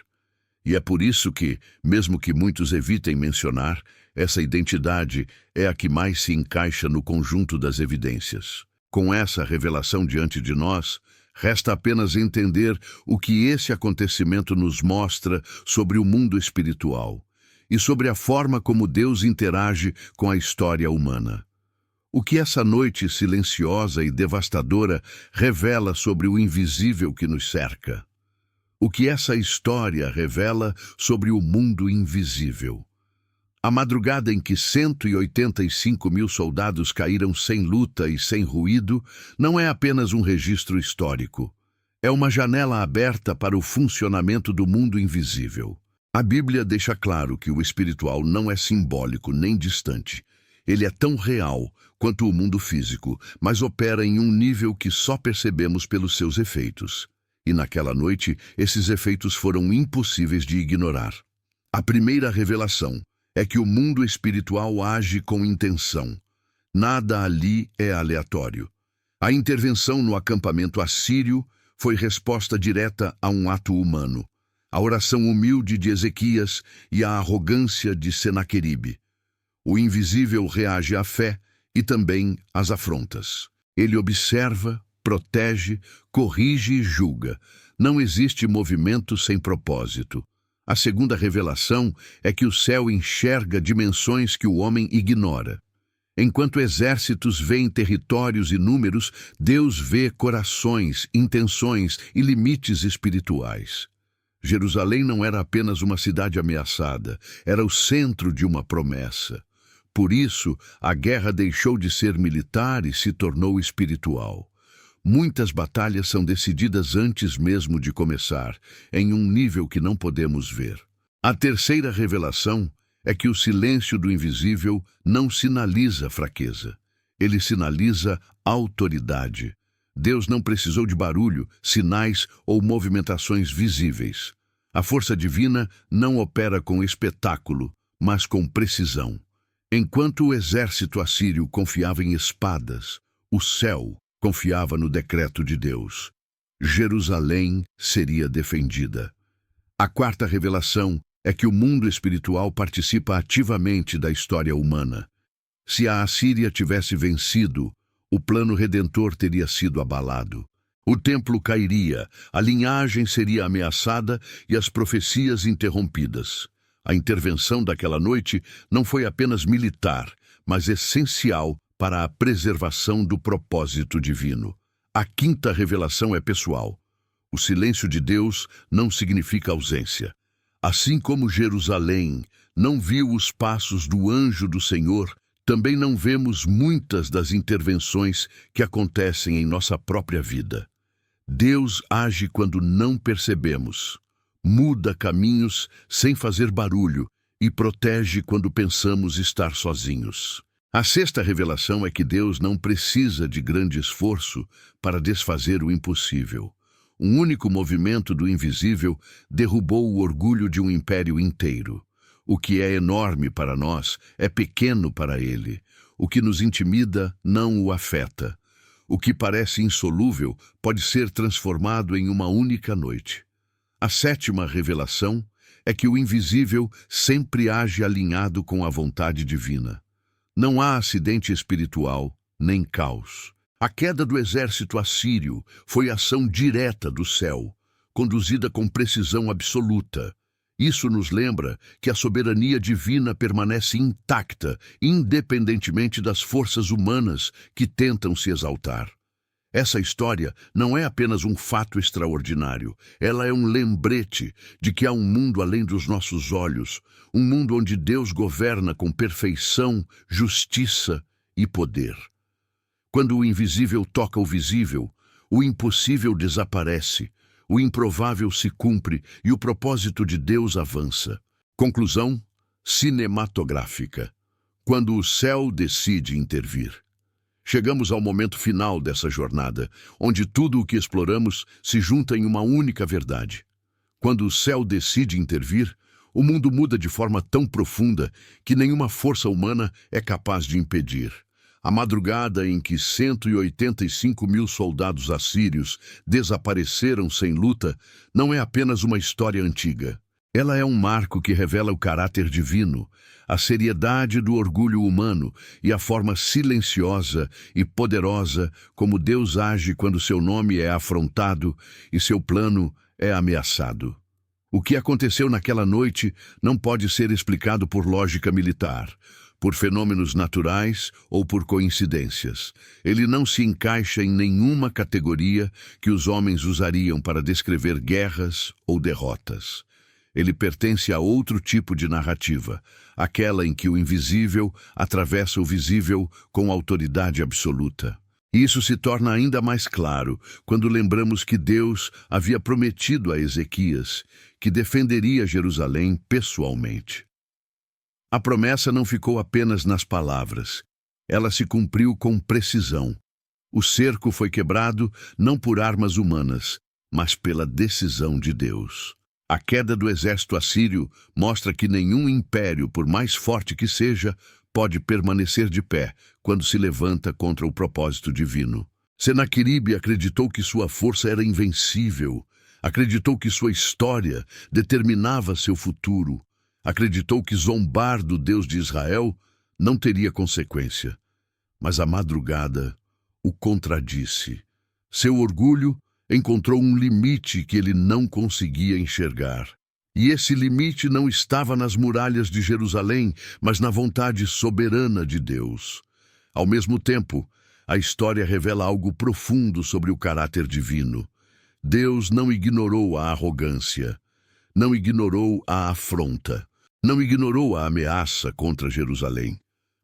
S1: E é por isso que, mesmo que muitos evitem mencionar, essa identidade é a que mais se encaixa no conjunto das evidências. Com essa revelação diante de nós, resta apenas entender o que esse acontecimento nos mostra sobre o mundo espiritual e sobre a forma como Deus interage com a história humana. O que essa noite silenciosa e devastadora revela sobre o invisível que nos cerca. O que essa história revela sobre o mundo invisível. A madrugada em que 185 mil soldados caíram sem luta e sem ruído não é apenas um registro histórico. É uma janela aberta para o funcionamento do mundo invisível. A Bíblia deixa claro que o espiritual não é simbólico nem distante. Ele é tão real quanto o mundo físico, mas opera em um nível que só percebemos pelos seus efeitos. E naquela noite, esses efeitos foram impossíveis de ignorar. A primeira revelação é que o mundo espiritual age com intenção. Nada ali é aleatório. A intervenção no acampamento assírio foi resposta direta a um ato humano, a oração humilde de Ezequias e a arrogância de Senaqueribe. O invisível reage à fé e também às afrontas. Ele observa, protege, corrige e julga. Não existe movimento sem propósito. A segunda revelação é que o céu enxerga dimensões que o homem ignora. Enquanto exércitos veem territórios e números, Deus vê corações, intenções e limites espirituais. Jerusalém não era apenas uma cidade ameaçada, era o centro de uma promessa. Por isso, a guerra deixou de ser militar e se tornou espiritual. Muitas batalhas são decididas antes mesmo de começar, em um nível que não podemos ver. A terceira revelação é que o silêncio do invisível não sinaliza fraqueza. Ele sinaliza autoridade. Deus não precisou de barulho, sinais ou movimentações visíveis. A força divina não opera com espetáculo, mas com precisão. Enquanto o exército assírio confiava em espadas, o céu confiava no decreto de Deus. Jerusalém seria defendida. A quarta revelação é que o mundo espiritual participa ativamente da história humana. Se a Assíria tivesse vencido, o plano redentor teria sido abalado. O templo cairia, a linhagem seria ameaçada e as profecias interrompidas. A intervenção daquela noite não foi apenas militar, mas essencial para a preservação do propósito divino. A quinta revelação é pessoal. O silêncio de Deus não significa ausência. Assim como Jerusalém não viu os passos do anjo do Senhor, também não vemos muitas das intervenções que acontecem em nossa própria vida. Deus age quando não percebemos, muda caminhos sem fazer barulho e protege quando pensamos estar sozinhos. A sexta revelação é que Deus não precisa de grande esforço para desfazer o impossível. Um único movimento do invisível derrubou o orgulho de um império inteiro. O que é enorme para nós é pequeno para ele. O que nos intimida não o afeta. O que parece insolúvel pode ser transformado em uma única noite. A sétima revelação é que o invisível sempre age alinhado com a vontade divina. Não há acidente espiritual, nem caos. A queda do exército assírio foi ação direta do céu, conduzida com precisão absoluta. Isso nos lembra que a soberania divina permanece intacta, independentemente das forças humanas que tentam se exaltar. Essa história não é apenas um fato extraordinário, ela é um lembrete de que há um mundo além dos nossos olhos, um mundo onde Deus governa com perfeição, justiça e poder. Quando o invisível toca o visível, o impossível desaparece, o improvável se cumpre e o propósito de Deus avança. Conclusão cinematográfica. Quando o céu decide intervir. Chegamos ao momento final dessa jornada, onde tudo o que exploramos se junta em uma única verdade. Quando o céu decide intervir, o mundo muda de forma tão profunda que nenhuma força humana é capaz de impedir. A madrugada em que 185 mil soldados assírios desapareceram sem luta não é apenas uma história antiga. Ela é um marco que revela o caráter divino, a seriedade do orgulho humano e a forma silenciosa e poderosa como Deus age quando seu nome é afrontado e seu plano é ameaçado. O que aconteceu naquela noite não pode ser explicado por lógica militar, por fenômenos naturais ou por coincidências. Ele não se encaixa em nenhuma categoria que os homens usariam para descrever guerras ou derrotas. Ele pertence a outro tipo de narrativa, aquela em que o invisível atravessa o visível com autoridade absoluta. E isso se torna ainda mais claro quando lembramos que Deus havia prometido a Ezequias que defenderia Jerusalém pessoalmente. A promessa não ficou apenas nas palavras, ela se cumpriu com precisão. O cerco foi quebrado não por armas humanas, mas pela decisão de Deus. A queda do exército assírio mostra que nenhum império, por mais forte que seja, pode permanecer de pé quando se levanta contra o propósito divino. Senaqueribe acreditou que sua força era invencível, acreditou que sua história determinava seu futuro, acreditou que zombar do Deus de Israel não teria consequência. Mas a madrugada o contradisse. Seu orgulho encontrou um limite que ele não conseguia enxergar. E esse limite não estava nas muralhas de Jerusalém, mas na vontade soberana de Deus. Ao mesmo tempo, a história revela algo profundo sobre o caráter divino. Deus não ignorou a arrogância, não ignorou a afronta, não ignorou a ameaça contra Jerusalém,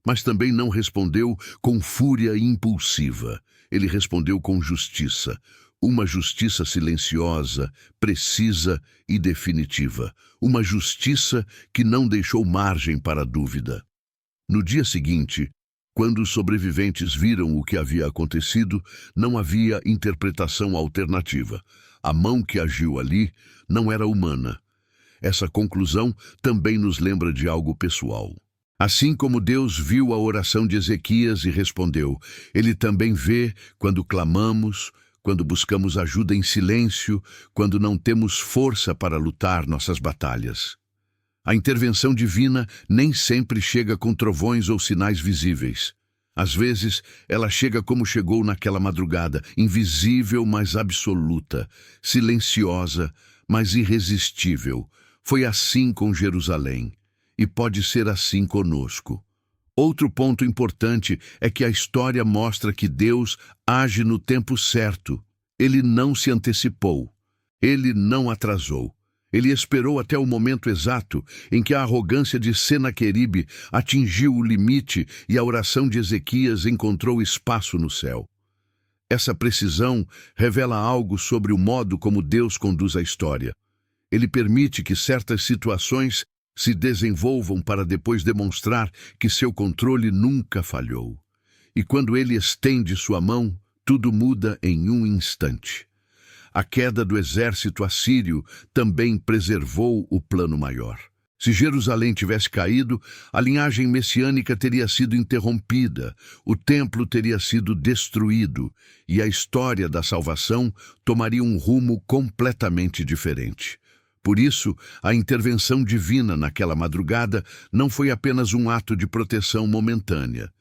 S1: mas também não respondeu com fúria impulsiva. Ele respondeu com justiça. Uma justiça silenciosa, precisa e definitiva. Uma justiça que não deixou margem para dúvida. No dia seguinte, quando os sobreviventes viram o que havia acontecido, não havia interpretação alternativa. A mão que agiu ali não era humana. Essa conclusão também nos lembra de algo pessoal. Assim como Deus viu a oração de Ezequias e respondeu, Ele também vê quando clamamos, quando buscamos ajuda em silêncio, quando não temos força para lutar nossas batalhas. A intervenção divina nem sempre chega com trovões ou sinais visíveis. Às vezes, ela chega como chegou naquela madrugada, invisível, mas absoluta, silenciosa, mas irresistível. Foi assim com Jerusalém, e pode ser assim conosco. Outro ponto importante é que a história mostra que Deus age no tempo certo. Ele não se antecipou. Ele não atrasou. Ele esperou até o momento exato em que a arrogância de Senaqueribe atingiu o limite e a oração de Ezequias encontrou espaço no céu. Essa precisão revela algo sobre o modo como Deus conduz a história. Ele permite que certas situações se desenvolvam para depois demonstrar que seu controle nunca falhou. E quando ele estende sua mão, tudo muda em um instante. A queda do exército assírio também preservou o plano maior. Se Jerusalém tivesse caído, a linhagem messiânica teria sido interrompida, o templo teria sido destruído e a história da salvação tomaria um rumo completamente diferente. Por isso, a intervenção divina naquela madrugada não foi apenas um ato de proteção momentânea.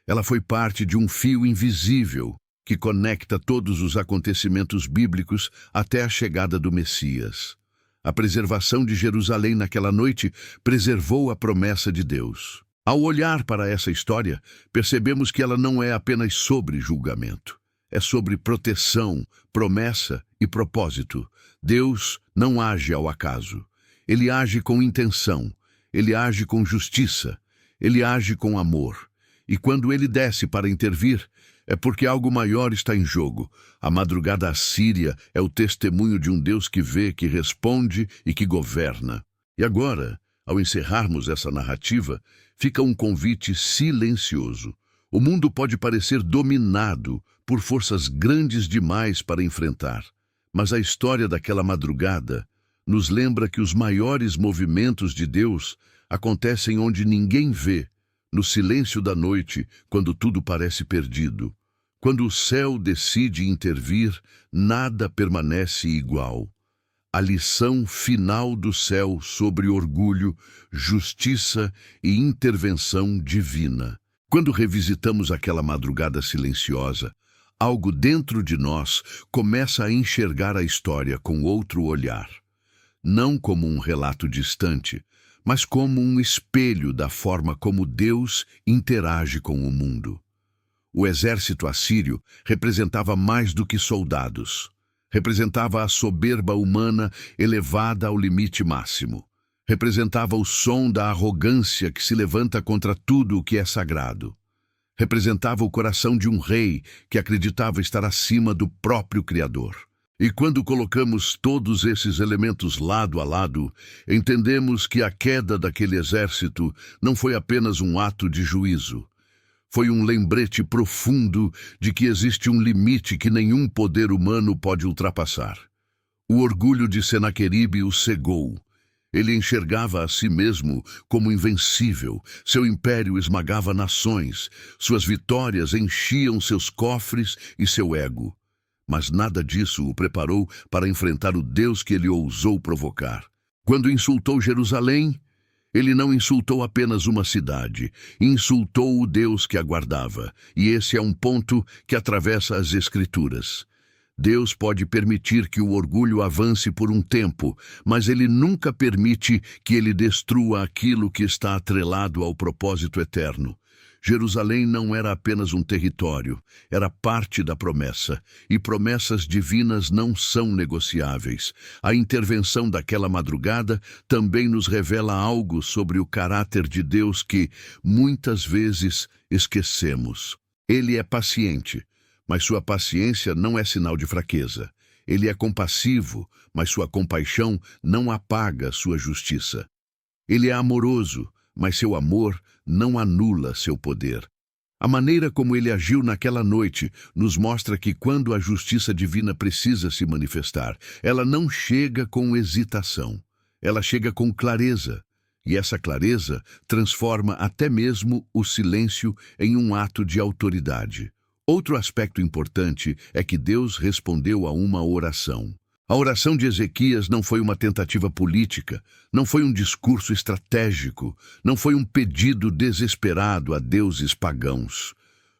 S1: Ela foi parte de um fio invisível que conecta todos os acontecimentos bíblicos até a chegada do Messias. A preservação de Jerusalém naquela noite preservou a promessa de Deus. Ao olhar para essa história, percebemos que ela não é apenas sobre julgamento. é sobre proteção, promessa e propósito. Deus não age ao acaso. Ele age com intenção, ele age com justiça, ele age com amor. E quando ele desce para intervir, é porque algo maior está em jogo. A madrugada assíria é o testemunho de um Deus que vê, que responde e que governa. E agora, ao encerrarmos essa narrativa, fica um convite silencioso. O mundo pode parecer dominado por forças grandes demais para enfrentar, mas a história daquela madrugada nos lembra que os maiores movimentos de Deus acontecem onde ninguém vê, no silêncio da noite, quando tudo parece perdido. Quando o céu decide intervir, nada permanece igual. A lição final do céu sobre orgulho, justiça e intervenção divina. Quando revisitamos aquela madrugada silenciosa, algo dentro de nós começa a enxergar a história com outro olhar. Não como um relato distante, mas como um espelho da forma como Deus interage com o mundo. O exército assírio representava mais do que soldados. Representava a soberba humana elevada ao limite máximo. Representava o som da arrogância que se levanta contra tudo o que é sagrado. Representava o coração de um rei que acreditava estar acima do próprio Criador. E quando colocamos todos esses elementos lado a lado, entendemos que a queda daquele exército não foi apenas um ato de juízo. Foi um lembrete profundo de que existe um limite que nenhum poder humano pode ultrapassar. O orgulho de Senaqueribe o cegou. Ele enxergava a si mesmo como invencível, seu império esmagava nações, suas vitórias enchiam seus cofres e seu ego. Mas nada disso o preparou para enfrentar o Deus que ele ousou provocar. Quando insultou Jerusalém, ele não insultou apenas uma cidade, insultou o Deus que a guardava. E esse é um ponto que atravessa as Escrituras. Deus pode permitir que o orgulho avance por um tempo, mas ele nunca permite que ele destrua aquilo que está atrelado ao propósito eterno. Jerusalém não era apenas um território, era parte da promessa, e promessas divinas não são negociáveis. A intervenção daquela madrugada também nos revela algo sobre o caráter de Deus que, muitas vezes, esquecemos. Ele é paciente, mas sua paciência não é sinal de fraqueza. Ele é compassivo, mas sua compaixão não apaga sua justiça. Ele é amoroso, mas seu amor não anula seu poder. A maneira como ele agiu naquela noite nos mostra que quando a justiça divina precisa se manifestar, ela não chega com hesitação, ela chega com clareza. E essa clareza transforma até mesmo o silêncio em um ato de autoridade. Outro aspecto importante é que Deus respondeu a uma oração. A oração de Ezequias não foi uma tentativa política, não foi um discurso estratégico, não foi um pedido desesperado a deuses pagãos.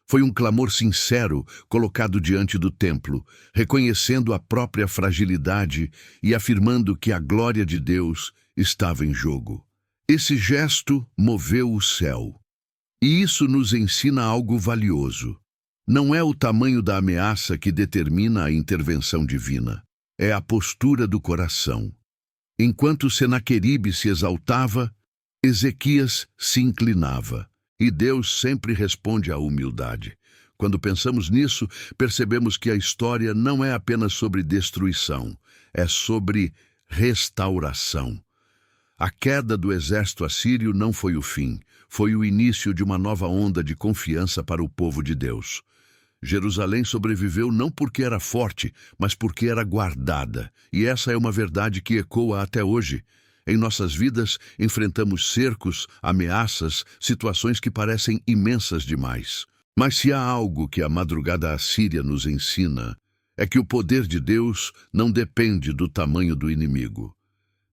S1: Foi um clamor sincero colocado diante do templo, reconhecendo a própria fragilidade e afirmando que a glória de Deus estava em jogo. Esse gesto moveu o céu. E isso nos ensina algo valioso. Não é o tamanho da ameaça que determina a intervenção divina. É a postura do coração. Enquanto Senaqueribe se exaltava, Ezequias se inclinava. E Deus sempre responde à humildade. Quando pensamos nisso, percebemos que a história não é apenas sobre destruição, é sobre restauração. A queda do exército assírio não foi o fim, foi o início de uma nova onda de confiança para o povo de Deus. Jerusalém sobreviveu não porque era forte, mas porque era guardada. E essa é uma verdade que ecoa até hoje. Em nossas vidas, enfrentamos cercos, ameaças, situações que parecem imensas demais. Mas se há algo que a madrugada assíria nos ensina, é que o poder de Deus não depende do tamanho do inimigo.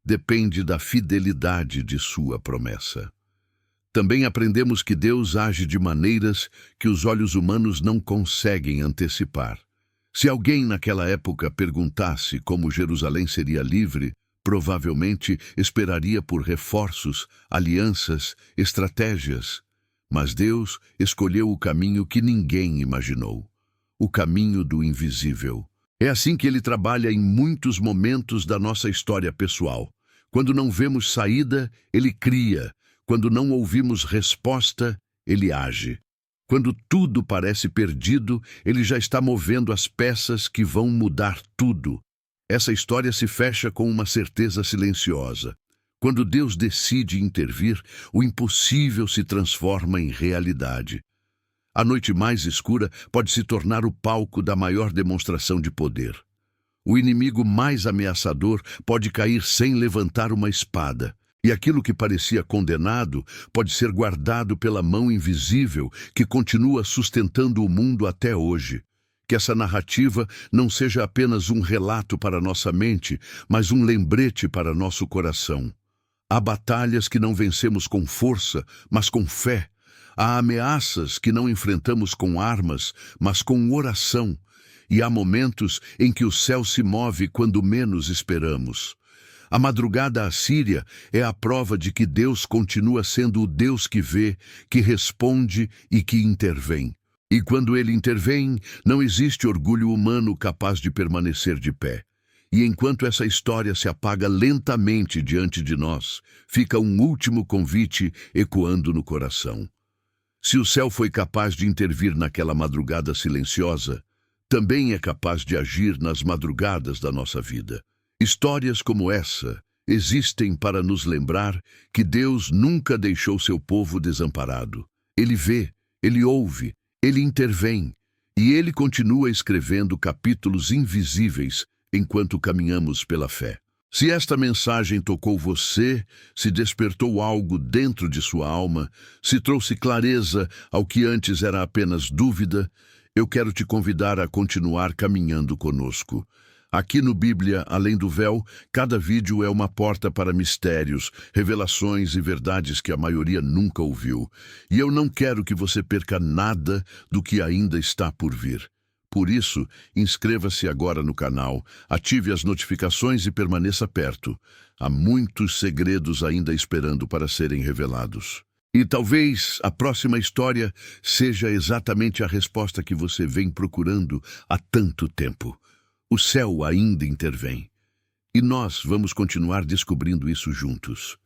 S1: Depende da fidelidade de sua promessa. Também aprendemos que Deus age de maneiras que os olhos humanos não conseguem antecipar. Se alguém naquela época perguntasse como Jerusalém seria livre, provavelmente esperaria por reforços, alianças, estratégias. Mas Deus escolheu o caminho que ninguém imaginou. o caminho do invisível. É assim que ele trabalha em muitos momentos da nossa história pessoal. Quando não vemos saída, ele cria. Quando não ouvimos resposta, ele age. Quando tudo parece perdido, ele já está movendo as peças que vão mudar tudo. Essa história se fecha com uma certeza silenciosa. Quando Deus decide intervir, o impossível se transforma em realidade. A noite mais escura pode se tornar o palco da maior demonstração de poder. O inimigo mais ameaçador pode cair sem levantar uma espada. E aquilo que parecia condenado pode ser guardado pela mão invisível que continua sustentando o mundo até hoje. Que essa narrativa não seja apenas um relato para nossa mente, mas um lembrete para nosso coração. Há batalhas que não vencemos com força, mas com fé. Há ameaças que não enfrentamos com armas, mas com oração. E há momentos em que o céu se move quando menos esperamos. A madrugada assíria é a prova de que Deus continua sendo o Deus que vê, que responde e que intervém. E quando ele intervém, não existe orgulho humano capaz de permanecer de pé. E enquanto essa história se apaga lentamente diante de nós, fica um último convite ecoando no coração. Se o céu foi capaz de intervir naquela madrugada silenciosa, também é capaz de agir nas madrugadas da nossa vida. Histórias como essa existem para nos lembrar que Deus nunca deixou seu povo desamparado. Ele vê, ele ouve, ele intervém, e ele continua escrevendo capítulos invisíveis enquanto caminhamos pela fé. Se esta mensagem tocou você, se despertou algo dentro de sua alma, se trouxe clareza ao que antes era apenas dúvida, eu quero te convidar a continuar caminhando conosco. Aqui no Bíblia, Além do Véu, cada vídeo é uma porta para mistérios, revelações e verdades que a maioria nunca ouviu. E eu não quero que você perca nada do que ainda está por vir. Por isso, inscreva-se agora no canal, ative as notificações e permaneça perto. Há muitos segredos ainda esperando para serem revelados. E talvez a próxima história seja exatamente a resposta que você vem procurando há tanto tempo. O céu ainda intervém. E nós vamos continuar descobrindo isso juntos.